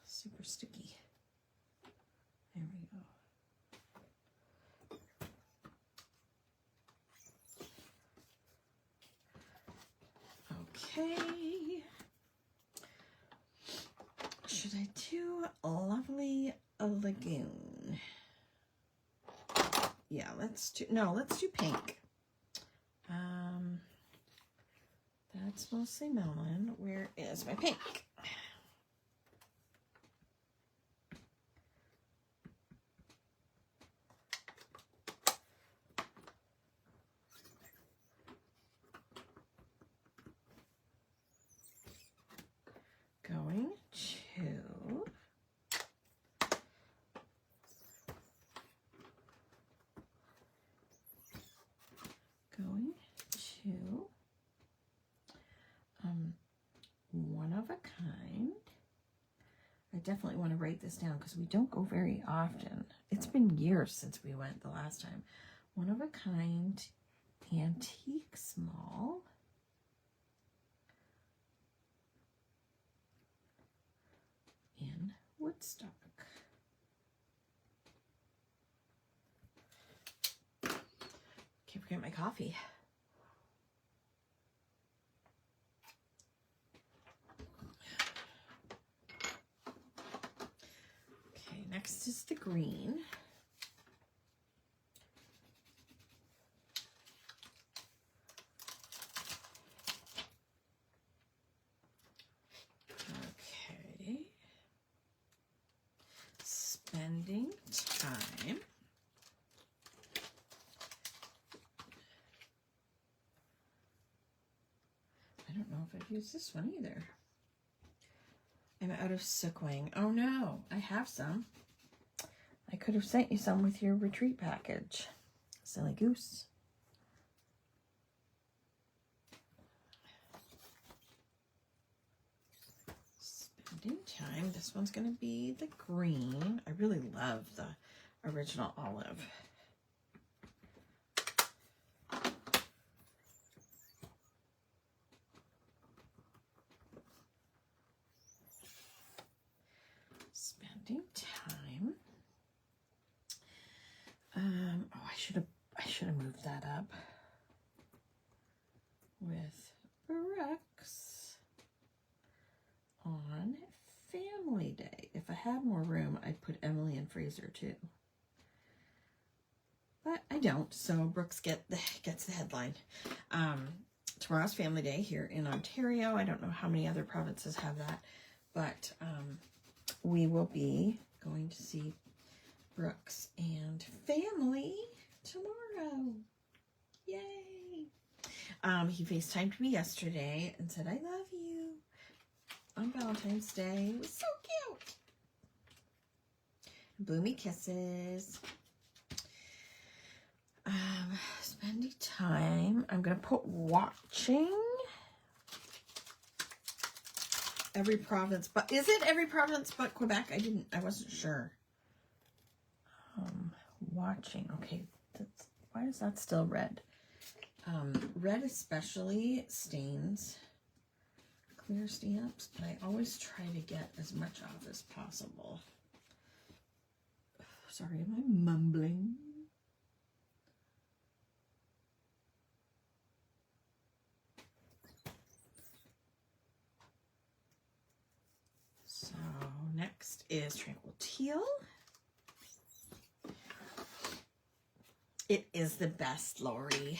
super sticky. There we go. Okay. Should I do Lovely Lagoon? Yeah, let's do pink. That's mostly melon. Where is my pink? Going to one of a kind. I definitely want to write this down because we don't go very often. It's been years since we went the last time. One of a kind, antique small. In Woodstock. Can't forget my coffee. Okay, next is the green. Okay. Spending time. I don't know if I've used this one either. I'm out of Sookwing. Oh no, I have some. I could have sent you some with your retreat package. Silly goose. Spending time. This one's going to be the green. I really love the original olive. Spending time. Oh, I should have moved that up with Brooks on Family Day. If I had more room, I'd put Emily and Fraser too. But I don't, so Brooks gets the headline. Tomorrow's Family Day here in Ontario. I don't know how many other provinces have that, but we will be going to see Brooks and family tomorrow. Yay! He FaceTimed me yesterday and said, "I love you," on Valentine's Day. It was so cute. Blew me kisses. Spending time. I'm going to put watching. every province, but is it every province but Quebec? I wasn't sure. Watching, okay, why is that still red? Red especially stains clear stamps, but I always try to get as much off as possible. Sorry, am I mumbling? So next is Tranquil Teal. It is the best, Lori.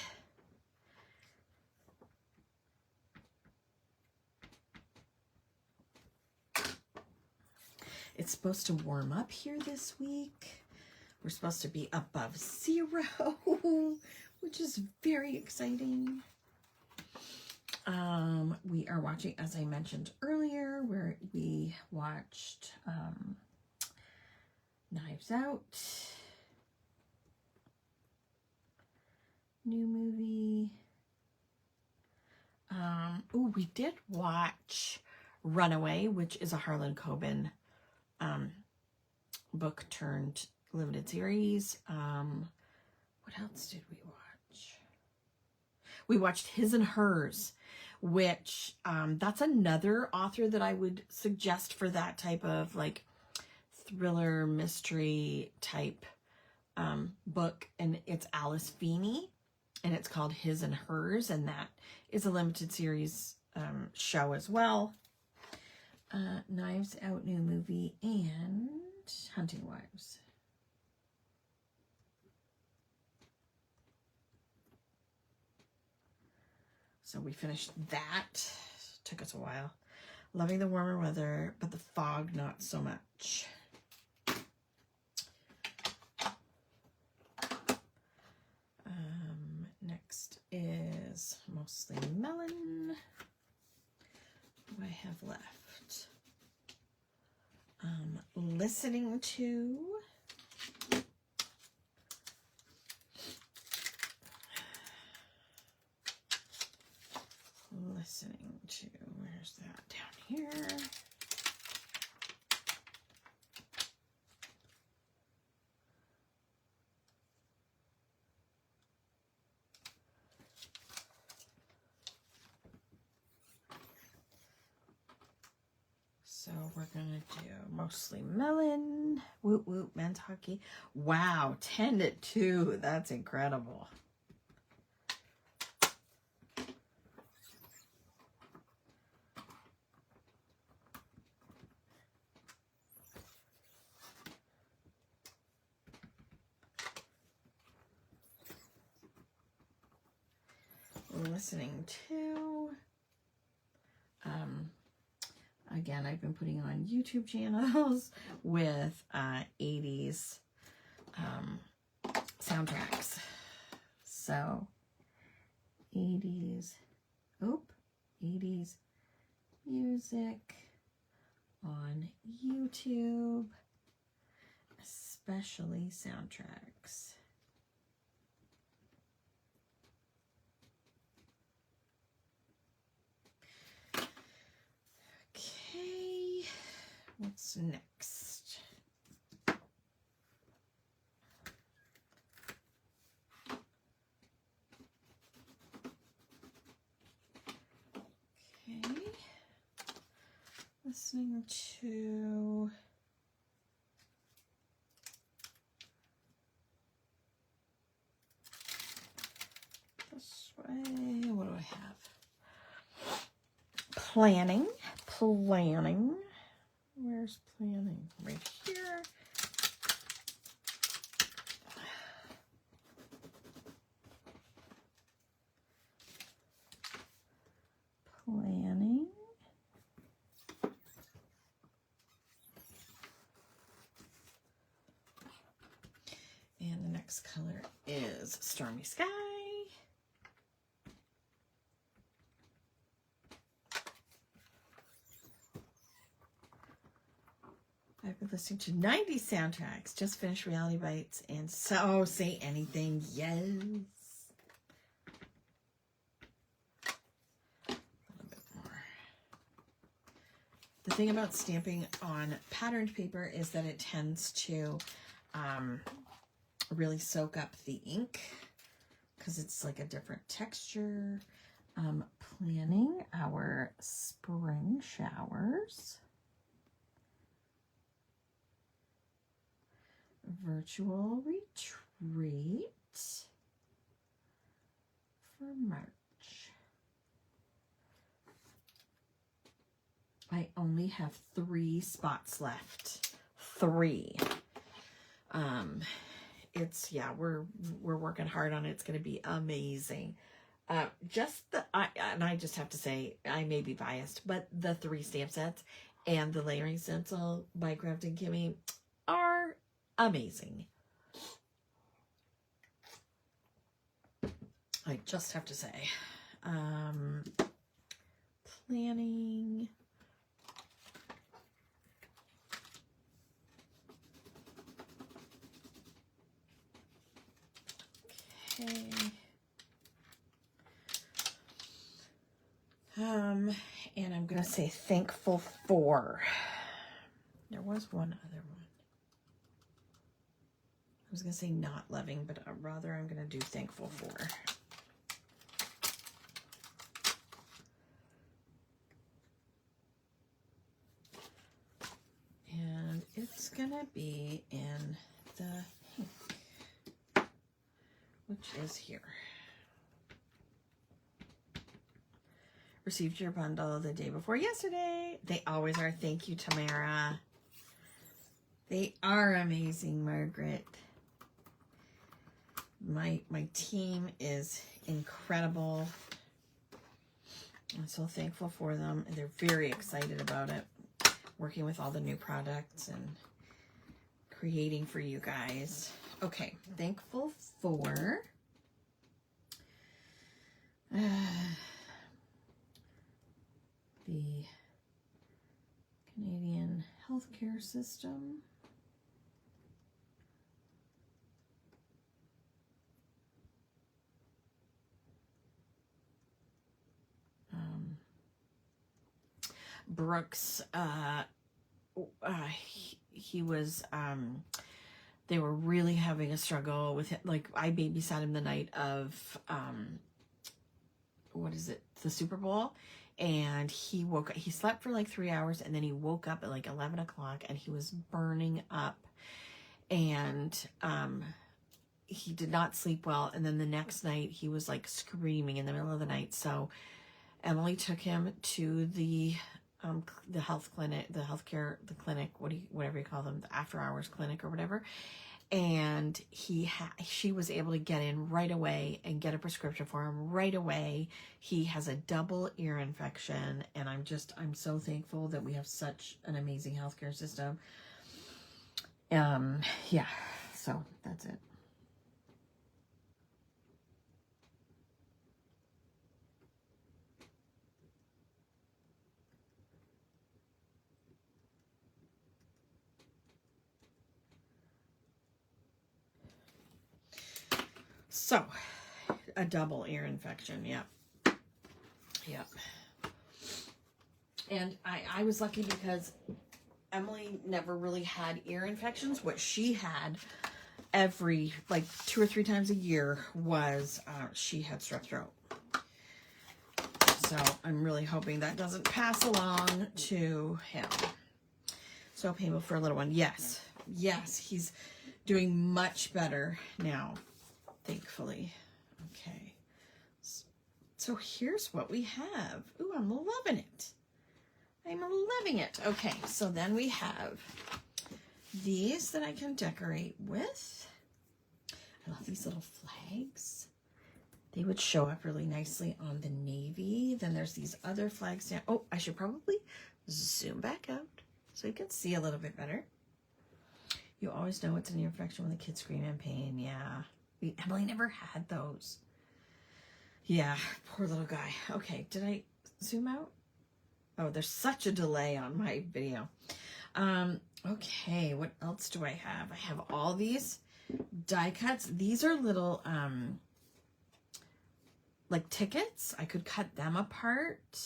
It's supposed to warm up here this week. We're supposed to be above 0, which is very exciting. We are watching, as I mentioned earlier, where we watched Knives Out. New movie. Oh, we did watch Runaway, which is a Harlan Coben book turned limited series. What else did we watch? We watched His and Hers, which that's another author that I would suggest for that type of like thriller mystery type book, and it's Alice Feeney, and it's called His and Hers, and that is a limited series show as well. Knives Out new movie and Hunting Wives. So we finished that. Took us a while. Loving the warmer weather, but the fog not so much. Next is Mostly Melon. What do I have left? Listening to. Listening to, where's that? Down here. So we're gonna do Mostly Melon. Woot woot, men's hockey. Wow, 10-2. That's incredible. Listening to, again, I've been putting on YouTube channels with 80s soundtracks. So 80s music on YouTube, especially soundtracks. What's next? Okay. Listening to this way. What do I have? Planning. Where's planning? Right here. Planning. And the next color is Stormy Sky. I've been listening to 90s soundtracks. Just finished Reality Bites and So Say Anything. Yes. A little bit more. The thing about stamping on patterned paper is that it tends to really soak up the ink because it's like a different texture. Planning our spring showers. Virtual retreat for March. I only have 3 spots left. 3. It's, yeah, we're working hard on it. It's going to be amazing. And I just have to say, I may be biased, but the 3 stamp sets and the layering stencil by Kraftin Kimmie are amazing. I just have to say. Planning. Okay. And I'm going to say thankful for. There was one other one. I was going to say not loving, but rather I'm going to do thankful for. And it's going to be in the pink, which is here. Received your bundle the day before yesterday. They always are. Thank you, Tamara. They are amazing, Margaret. My team is incredible. I'm so thankful for them. They're very excited about it. Working with all the new products and creating for you guys. Okay, thankful for the Canadian healthcare system. Brooks, he was, they were really having a struggle with it. Like, I babysat him the night of, what is it, the Super Bowl, and he slept for like 3 hours, and then he woke up at like 11 o'clock, and he was burning up, and he did not sleep well, and then the next night, he was like screaming in the middle of the night, so Emily took him to the health clinic, the clinic, whatever you call them, the after hours clinic or whatever. And she was able to get in right away and get a prescription for him right away. He has a double ear infection, and I'm so thankful that we have such an amazing healthcare system. Yeah, so that's it. So, a double ear infection, yep. Yep. And I was lucky because Emily never really had ear infections. What she had every, like 2 or 3 times a year was she had strep throat. So I'm really hoping that doesn't pass along to him. So painful for a little one. Yes. Yes, he's doing much better now. Thankfully. Okay. So here's what we have. Ooh, I'm loving it. I'm loving it. Okay, so then we have these that I can decorate with. I love these little flags. They would show up really nicely on the navy. Then there's these other flags down. Oh, I should probably zoom back out so you can see a little bit better. You always know it's an ear infection when the kids scream in pain. Yeah. Emily never had those. Yeah, poor little guy. Okay, did I zoom out? Oh, there's such a delay on my video. Okay, what else do I have? I have all these die cuts. These are little, like tickets. I could cut them apart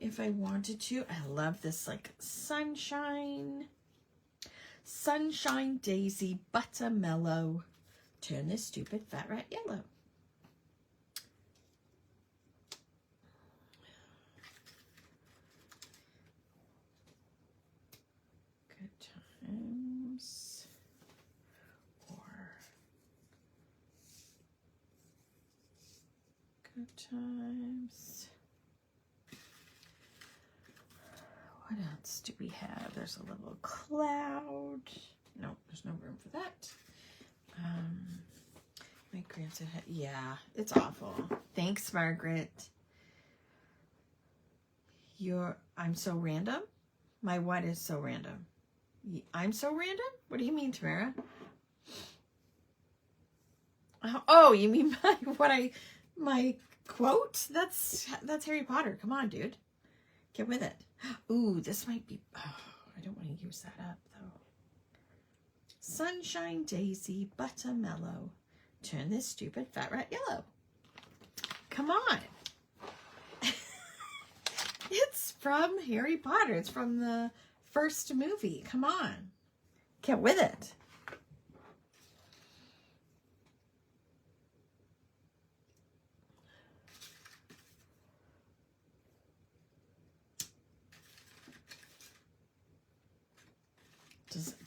if I wanted to. I love this like sunshine daisy buttermellow. Turn this stupid fat rat yellow. Good times or good times. What else do we have? There's a little cloud. No, there's no room for that. My grandson had, yeah, it's awful. Thanks, Margaret. I'm so random? My what is so random? I'm so random? What do you mean, Tamara? Oh, you mean my quote? That's Harry Potter. Come on, dude. Get with it. Ooh, this might be, oh, I don't want to use that up though. Sunshine daisy buttermellow. Turn this stupid fat rat yellow. Come on. It's from Harry Potter. It's from the first movie. Come on. Get with it.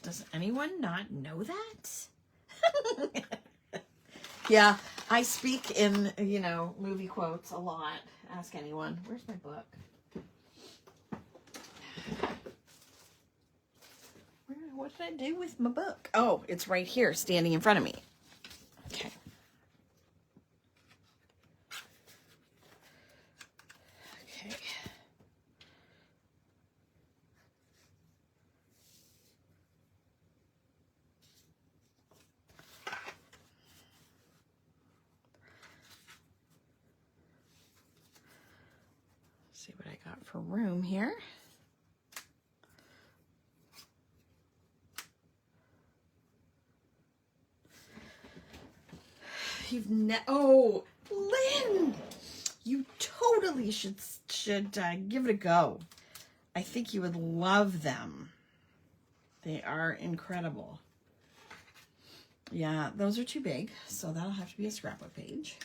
Does anyone not know that? Yeah, I speak in, movie quotes a lot. Ask anyone. Where's my book? What did I do with my book? Oh, it's right here, standing in front of me. Okay. Okay. See what I got for room here. Oh, Lynn, you totally should give it a go. I think you would love them. They are incredible. Yeah, those are too big, so that'll have to be a scrapbook page.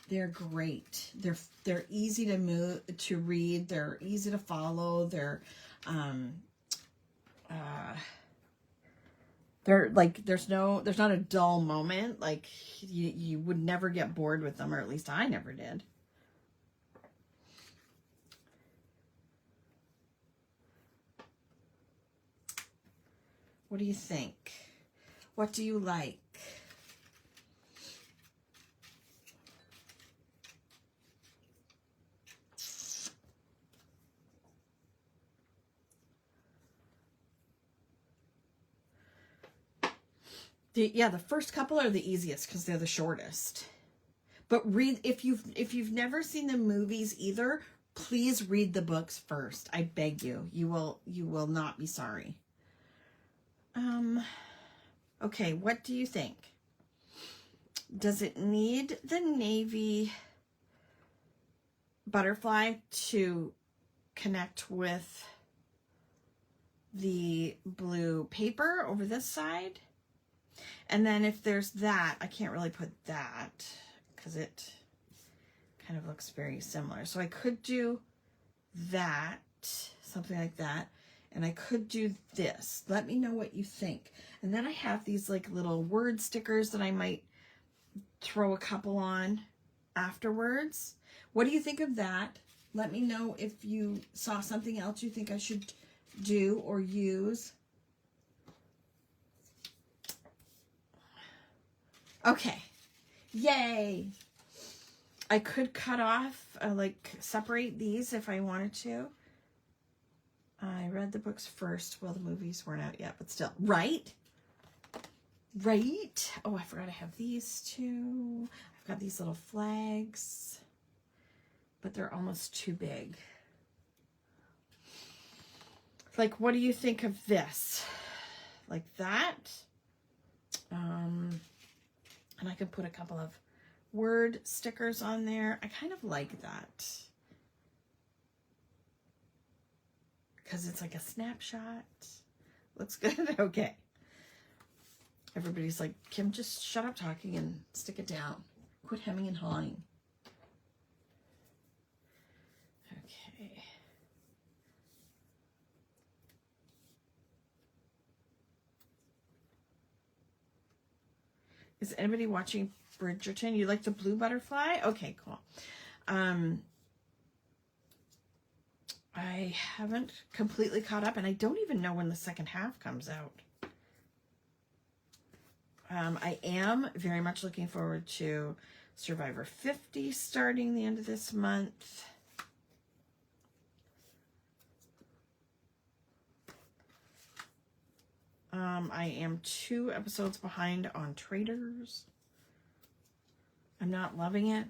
They're great. They're easy to read. They're easy to follow. They're like, there's not a dull moment. Like you would never get bored with them, or at least I never did. What do you think? What do you like? The first couple are the easiest because they're the shortest. But read, if you've never seen the movies either, please read the books first. I beg you. You will not be sorry. Okay, what do you think? Does it need the navy butterfly to connect with the blue paper over this side? And then if there's that, I can't really put that because it kind of looks very similar. So I could do that, something like that. And I could do this. Let me know what you think. And then I have these like little word stickers that I might throw a couple on afterwards. What do you think of that? Let me know if you saw something else you think I should do or use. Okay. Yay. I could cut off, separate these if I wanted to. I read the books first. Well, the movies weren't out yet, but still. Right? Right? Oh, I forgot I have these two. I've got these little flags, but they're almost too big. Like, what do you think of this? Like that? And I could put a couple of word stickers on there. I kind of like that. because it's like a snapshot. Looks good. Okay. Everybody's like, Kim, just shut up talking and stick it down. Quit hemming and hawing. Okay. Is anybody watching Bridgerton? You like the blue butterfly? Okay, cool. I haven't completely caught up, and I don't even know when the second half comes out. I am very much looking forward to Survivor 50 starting the end of this month. I am 2 episodes behind on Traders. I'm not loving it.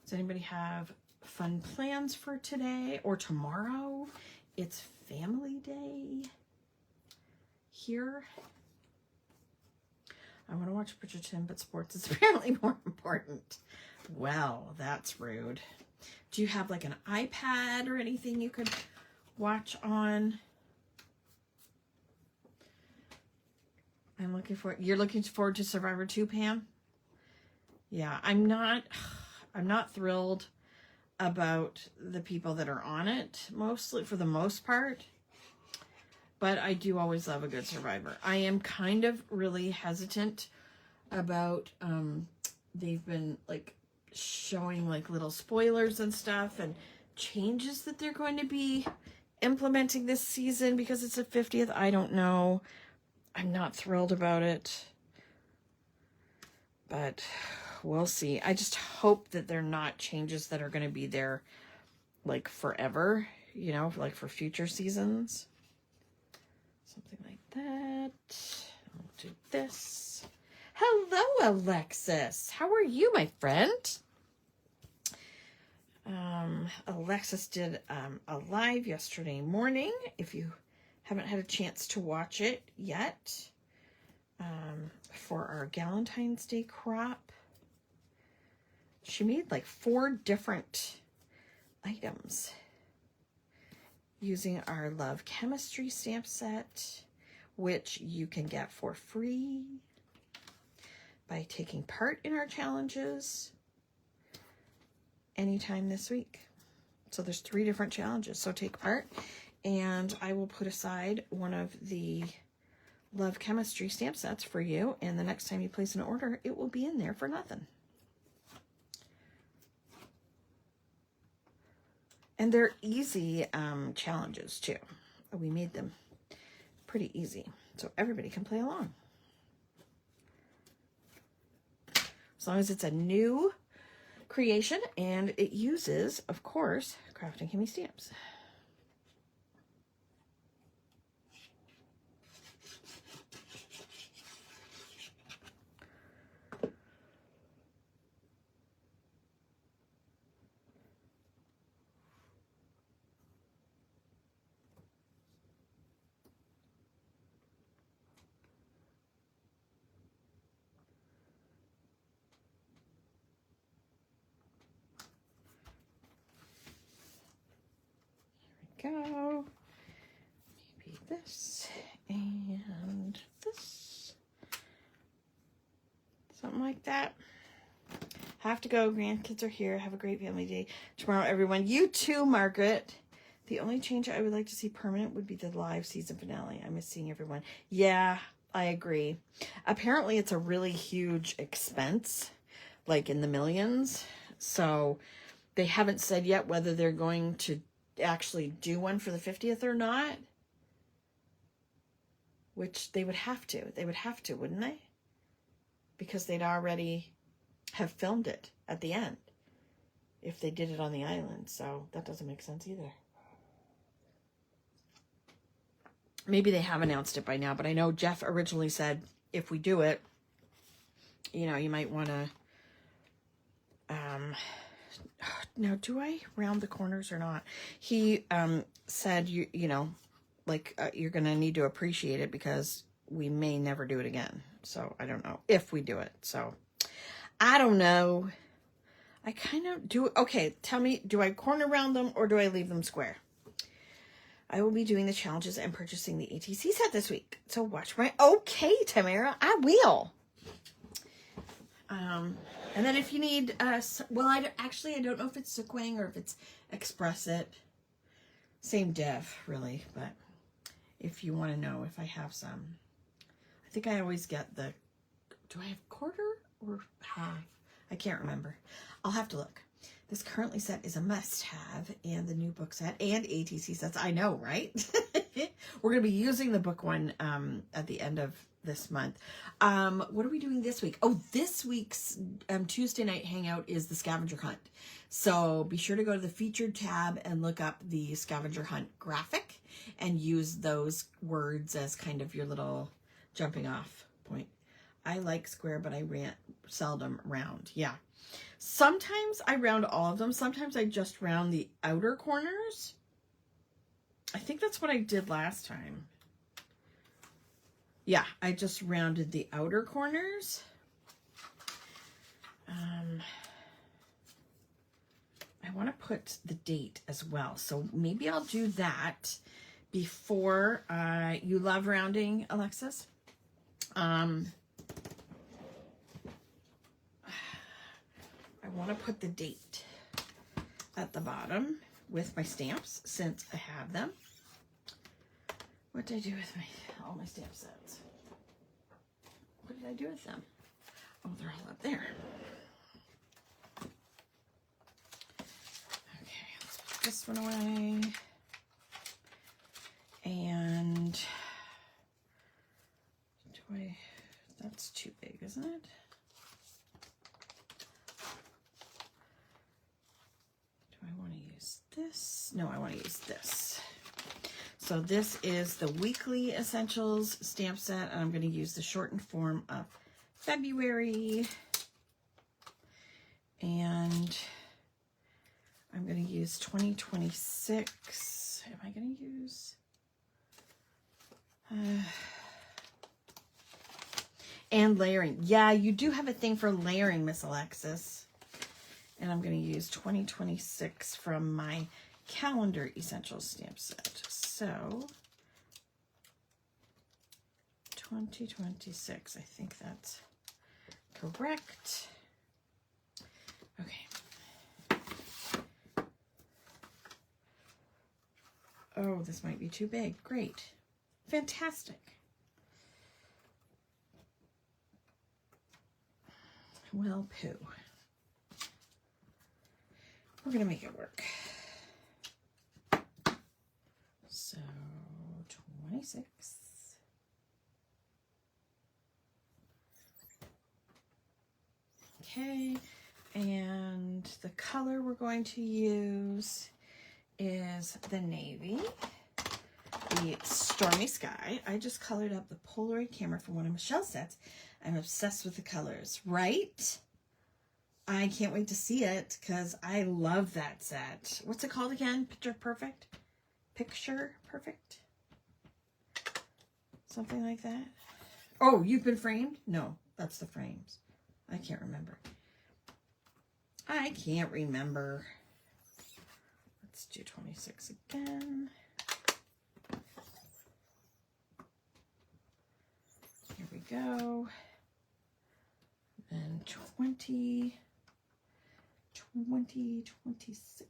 Does anybody have fun plans for today or tomorrow? It's family day here. I want to watch Bridgerton, but sports is apparently more important. Well, that's rude. Do you have like an iPad or anything you could watch on? You're looking forward to Survivor 2, Pam? Yeah, I'm not thrilled about the people that are on it, mostly, for the most part. But I do always love a good Survivor. I am kind of really hesitant about, they've been like showing like little spoilers and stuff and changes that they're going to be implementing this season because it's the 50th. I don't know. I'm not thrilled about it. But we'll see. I just hope that they're not changes that are going to be there like forever, you know, like for future seasons. Something like that. I'll do this. Hello, Alexis. How are you, my friend? Alexis did a live yesterday morning. If you haven't had a chance to watch it yet, for our Valentine's Day crop, she made like 4 different items using our Love Chemistry stamp set, which you can get for free by taking part in our challenges anytime this week. So there's 3 different challenges, so take part, and I will put aside one of the Love Chemistry stamp sets for you, and the next time you place an order, it will be in there for nothing. And they're easy challenges too. We made them pretty easy, so everybody can play along. As long as it's a new creation and it uses, of course, Kraftin Kimmie stamps. Go. Maybe this and this. Something like that. Have to go. Grandkids are here. Have a great family day tomorrow, everyone. You too, Margaret. The only change I would like to see permanent would be the live season finale. I miss seeing everyone. Yeah, I agree. Apparently, it's a really huge expense, like in the millions. So they haven't said yet whether they're going to actually do one for the 50th or not, which they would have to. They would have to, wouldn't they? Because they'd already have filmed it at the end if they did it on the island. So that doesn't make sense either. Maybe they have announced it by now, but I know Jeff originally said if we do it, you know, you might want to now, do I round the corners or not? He said, you know, like you're going to need to appreciate it because we may never do it again. So I don't know if we do it. So I don't know. I kind of do. Okay, tell me, do I corner round them or do I leave them square? I will be doing the challenges and purchasing the ATC set this week. So watch my... Okay, Tamara, I will. And then if you need... well, I don't know if it's Sequang or if it's Express It. Same dev, really. But if you want to know if I have some... I think I always get the... Do I have quarter or half? I can't remember. I'll have to look. This currently set is a must-have, and the new book set and ATC sets. I know, right? We're going to be using the book one at the end of this month. What are we doing this week? Oh, this week's Tuesday night hangout is the scavenger hunt. So be sure to go to the featured tab and look up the scavenger hunt graphic and use those words as kind of your little jumping off point. I like square, but I seldom round. Yeah. Sometimes I round all of them. Sometimes I just round the outer corners. I think that's what I did last time. Yeah, I just rounded the outer corners. I want to put the date as well. So maybe I'll do that before you love rounding, Alexis. I want to put the date at the bottom with my stamps since I have them. What did I do with all my stamp sets? What did I do with them? Oh, they're all up there. Okay, let's put this one away. And that's too big, isn't it? I want to use this. No, I want to use this. So this is the weekly essentials stamp set, and I'm going to use the shortened form of February. And I'm going to use 2026. Am I going to use... and layering. Yeah, you do have a thing for layering, Miss Alexis. And I'm going to use 2026 from my calendar essentials stamp set. So 2026, I think that's correct. Okay. Oh, this might be too big. Great. Fantastic. Well, poo. We're going to make it work. So, 26. Okay, and the color we're going to use is the navy, the Stormy Sky. I just colored up the Polaroid camera for one of Michelle's sets. I'm obsessed with the colors, right? I can't wait to see it because I love that set. What's it called again? Picture Perfect? Picture Perfect? Something like that. Oh, You've Been Framed? No, that's the frames. I can't remember. I can't remember. Let's do 26 again. Here we go. And 26.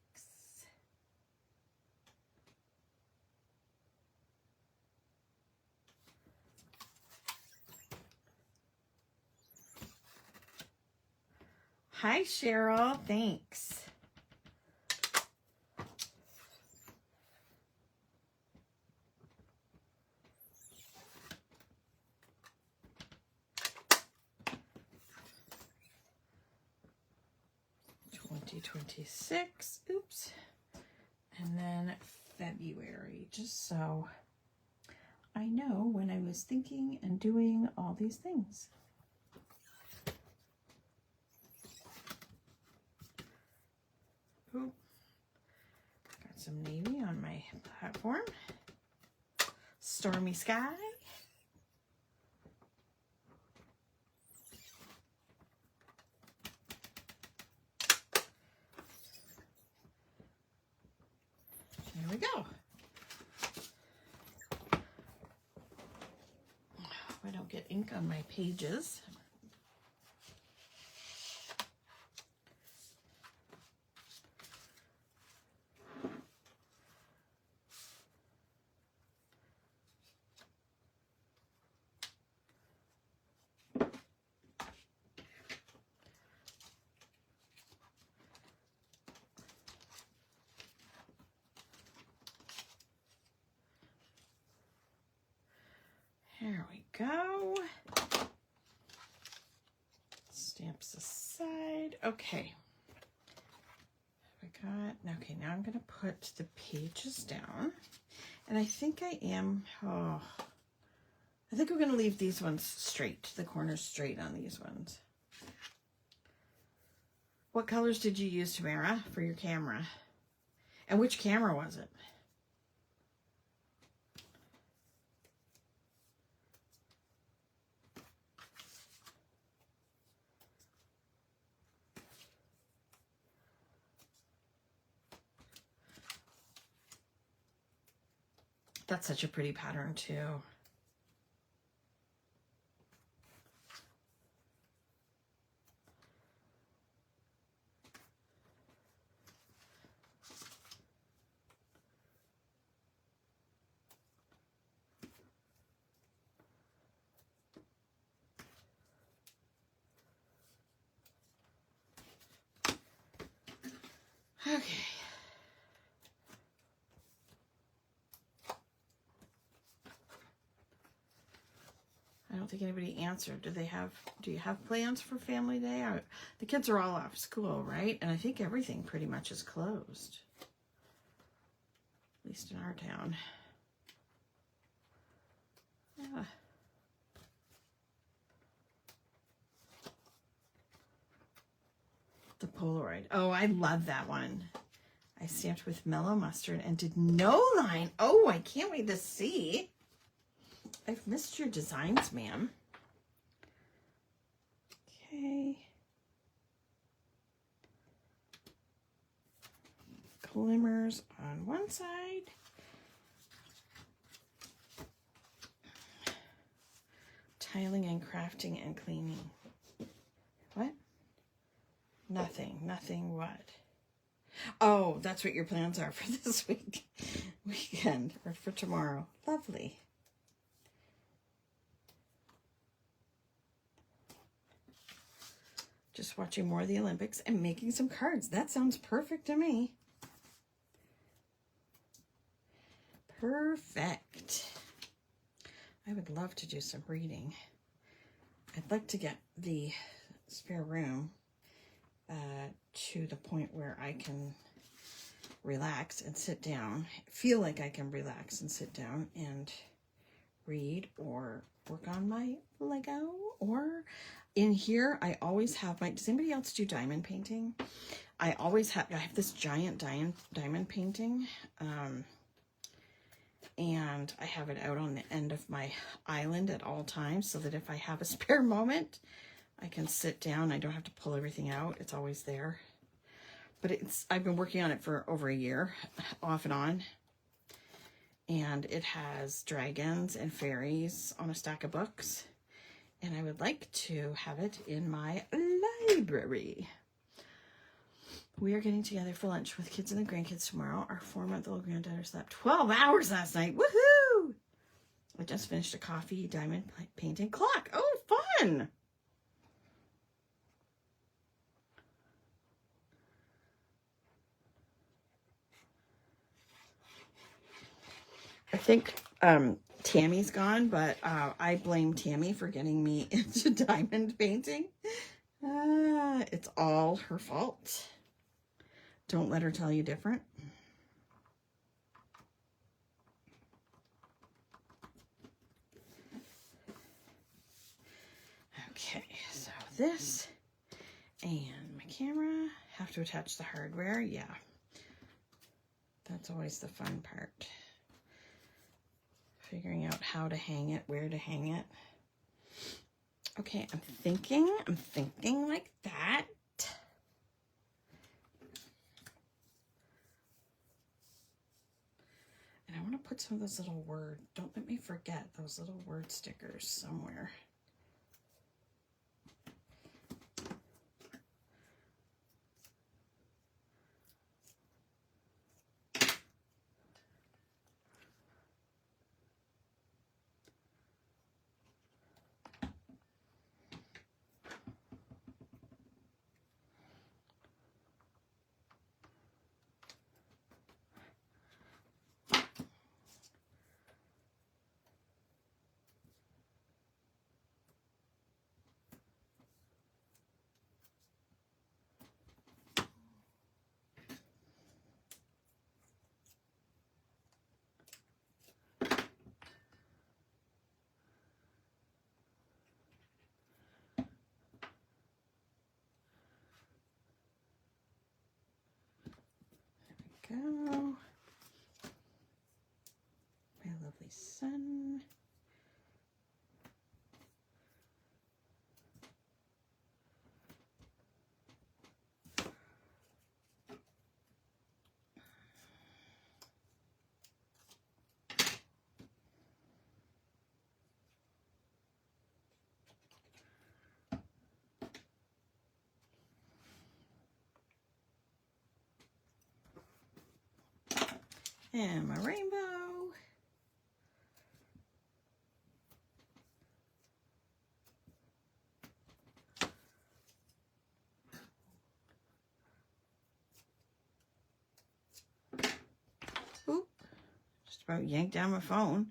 Hi, Cheryl. Thanks. '26. Oops. And then February, just so I know when I was thinking and doing all these things. Ooh. Got some navy on my platform. Stormy Sky. we go. I don't get ink on my pages. There we go. Stamps aside. Okay. Okay, now I'm going to put the pages down. And I think I am, I think we're going to leave these ones straight, the corners straight on these ones. What colors did you use, Tamara, for your camera? And which camera was it? That's such a pretty pattern too. Okay. I don't think anybody answered. Do you have plans for family day? The kids are all off school, right? And I think everything pretty much is closed. At least in our town. Yeah. The Polaroid. Oh, I love that one. I stamped with mellow mustard and did no line. Oh, I can't wait to see. I've missed your designs, ma'am. Okay. Glimmers on one side. Tiling and crafting and cleaning. What? Nothing what? Oh, that's what your plans are for this weekend, or for tomorrow. Lovely. Just watching more of the Olympics and making some cards. That sounds perfect to me. Perfect. I would love to do some reading. I'd like to get the spare room to the point where I can relax and sit down, feel like I can relax and sit down and read or work on my Lego. Or in here, I always have my, does anybody else do diamond painting? I have this giant diamond painting, and I have it out on the end of my island at all times so that if I have a spare moment, I can sit down. I don't have to pull everything out. It's always there. But I've been working on it for over a year, off and on. And it has dragons and fairies on a stack of books. And I would like to have it in my library. We are getting together for lunch with kids and the grandkids tomorrow. Our 4-month-old granddaughter slept 12 hours last night. Woohoo! I just finished a coffee diamond painting clock. Oh, fun! I think Tammy's gone, but I blame Tammy for getting me into diamond painting. It's all her fault. Don't let her tell you different. Okay, so this and my camera. Have to attach the hardware. Yeah. That's always the fun part. Figuring out how to hang it, where to hang it. Okay, I'm thinking like that. put some of those little don't let me forget those little word stickers somewhere. Go. My lovely sun. And my rainbow. Oop, just about yanked down my phone.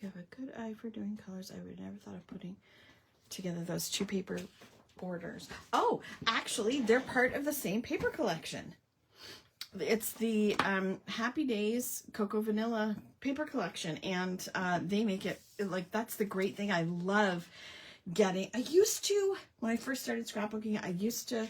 You have a good eye for doing colors. I would never thought of putting together those two paper borders. Oh, actually, they're part of the same paper collection. It's the Happy Days Cocoa Vanilla paper collection, and they make it, like, that's the great thing. I love getting, I used to, when I first started scrapbooking, I used to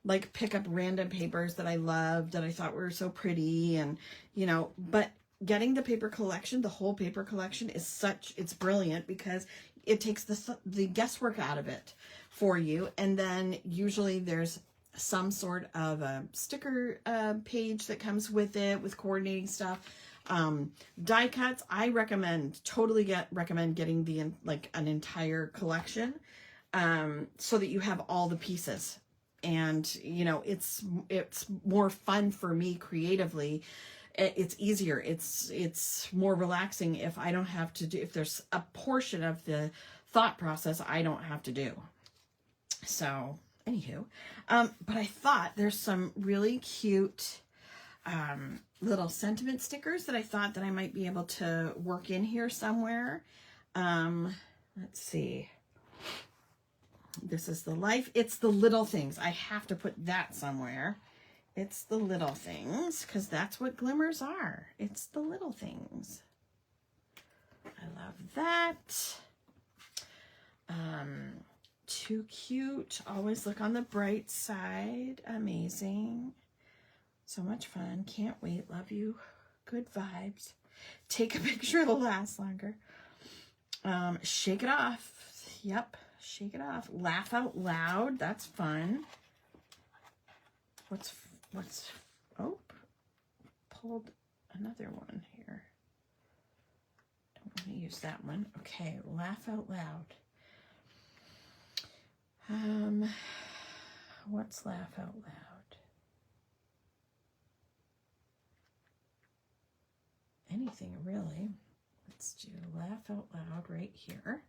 like pick up random papers that I loved, that I thought were so pretty, and, you know, but getting the paper collection, the whole paper collection is it's brilliant because it takes the guesswork out of it for you. And then usually there's some sort of a sticker page that comes with it with coordinating stuff. Die cuts, I totally recommend getting an entire collection so that you have all the pieces. And, you know, it's more fun for me creatively. It's easier. It's more relaxing if I don't have to do, if there's a portion of the thought process I don't have to do. So, anywho, but I thought there's some really cute little sentiment stickers that I thought that I might be able to work in here somewhere. Let's see. This is the life. It's the little things. I have to put that somewhere. It's the little things, because that's what glimmers are. It's the little things. I love that. Too cute. Always look on the bright side. Amazing. So much fun. Can't wait. Love you. Good vibes. Take a picture. It'll last longer. Shake it off. Yep. Shake it off. Laugh out loud. That's fun. Oh, pulled another one here. Don't want to use that one. Okay, laugh out loud. What's laugh out loud? Anything really. Let's do laugh out loud right here.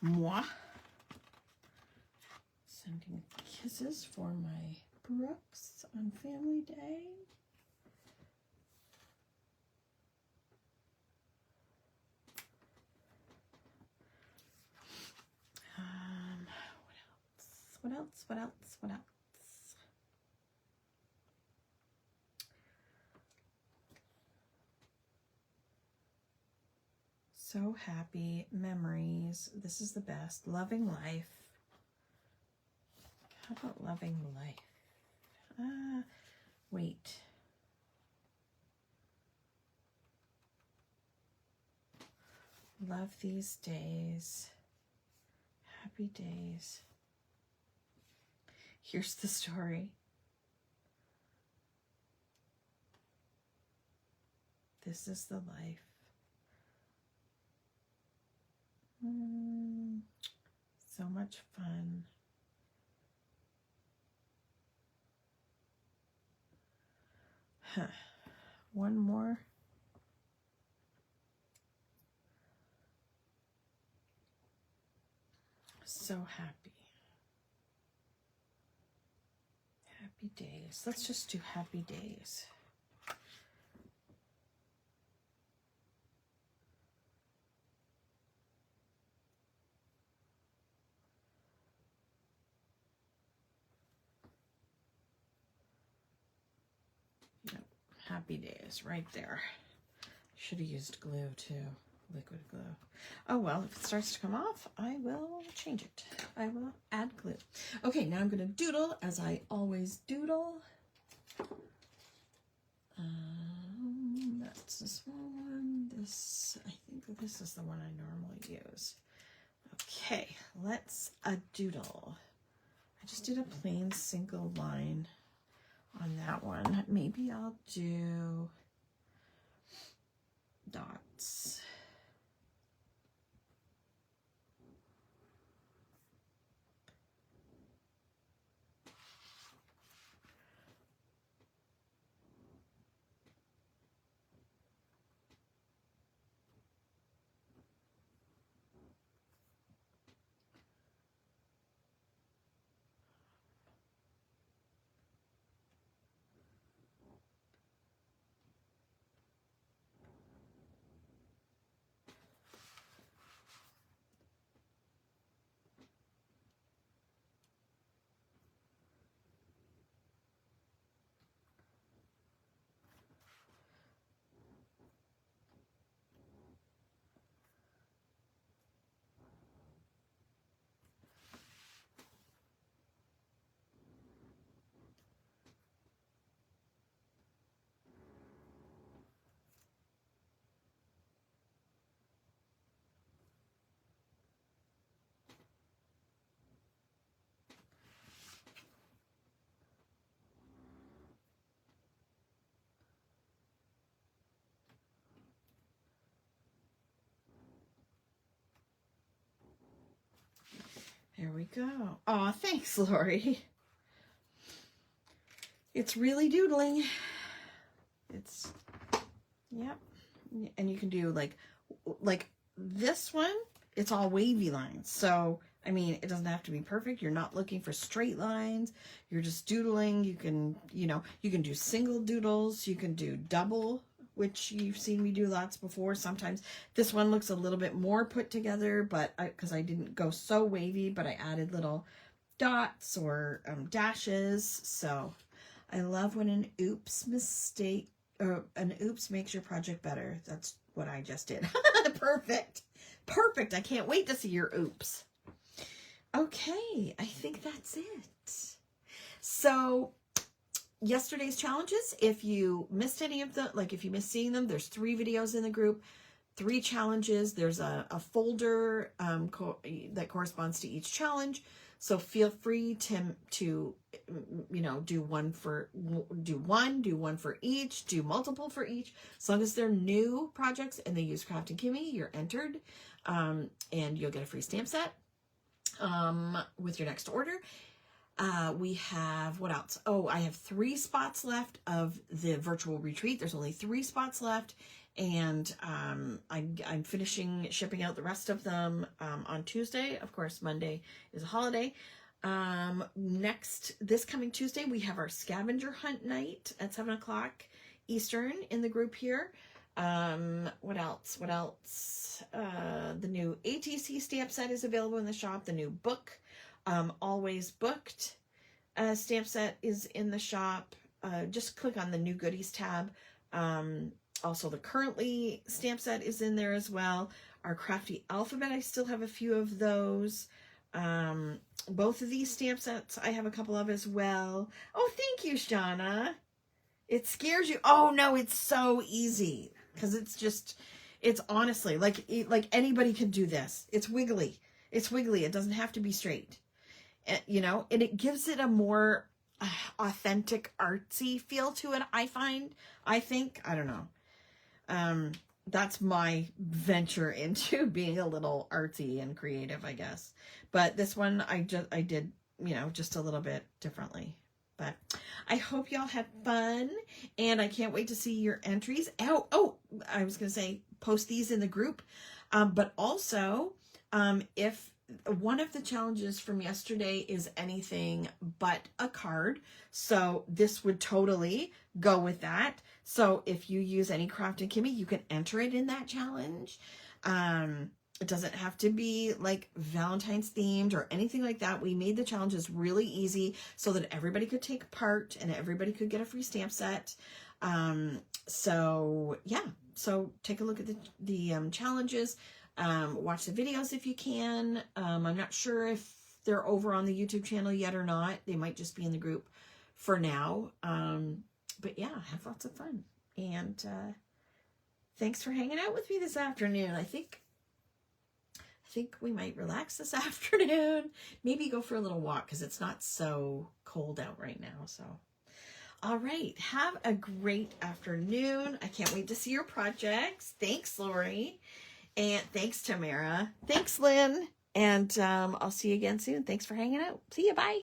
Moi. Sending kisses for my Brooks on Family Day. What else? So happy. Memories. This is the best. Loving life. How about loving life? Wait. Love these days. Happy days. Here's the story. This is the life. So much fun. One more. So happy. Happy days. Let's just do happy days. Yep. Happy days right there. Should have used glue too. Liquid glue. Oh well, if it starts to come off, I will change it. I will add glue. Okay, now I'm going to doodle as I always doodle. That's the small one. This, I think this is the one I normally use. Okay, let's doodle. I just did a plain single line on that one. Maybe I'll do dots. There we go. Aw, thanks, Lori. It's really doodling. It's, yep. And you can do like this one, it's all wavy lines. So, I mean, it doesn't have to be perfect. You're not looking for straight lines. You're just doodling. You can, you know, you can do single doodles. You can do double, which you've seen me do lots before. Sometimes this one looks a little bit more put together, but because I didn't go so wavy, but I added little dots or dashes. So I love when an oops mistake or an oops makes your project better. That's what I just did. Perfect. Perfect. I can't wait to see your oops. Okay, I think that's it. So yesterday's challenges, if you missed any of the, like if you missed seeing them, there's 3 videos in the group, 3 challenges. There's a folder that corresponds to each challenge. So feel free to you know, do one for each, do multiple for each. As long as they're new projects and they use Kraftin Kimmie, you're entered, and you'll get a free stamp set with your next order. We have, what else? Oh, I have 3 spots left of the virtual retreat. There's only 3 spots left. And I'm finishing shipping out the rest of them on Tuesday. Of course, Monday is a holiday. This coming Tuesday, we have our scavenger hunt night at 7 o'clock Eastern in the group here. What else? The new ATC stamp set is available in the shop. The new book, Always Booked stamp set is in the shop. Just click on the new goodies tab. Also, the currently stamp set is in there as well. Our Krafty alphabet, I still have a few of those. Both of these stamp sets, I have a couple of as well. Oh, thank you, Shauna. It scares you. Oh, no, it's so easy. Because it's honestly, like anybody can do this. It's wiggly. It's wiggly. It doesn't have to be straight. You know, and it gives it a more authentic, artsy feel to it, I think. I don't know. That's my venture into being a little artsy and creative, I guess. But this one, I did, you know, just a little bit differently. But I hope y'all had fun, and I can't wait to see your entries. Oh, I was going to say, post these in the group. But also, if one of the challenges from yesterday is anything but a card, so this would totally go with that. So if you use any Kraftin Kimmie, you can enter it in that challenge. It doesn't have to be like Valentine's themed or anything like that. We made the challenges really easy so that everybody could take part and everybody could get a free stamp set. So yeah, so take a look at the challenges. Watch the videos if you can. I'm not sure if they're over on the YouTube channel yet or not. They might just be in the group for now. But yeah, have lots of fun. And thanks for hanging out with me this afternoon. I think we might relax this afternoon. Maybe go for a little walk because it's not so cold out right now. So, all right. Have a great afternoon. I can't wait to see your projects. Thanks, Lori. And thanks, Tamara. Thanks, Lynn. And I'll see you again soon. Thanks for hanging out. See you. Bye.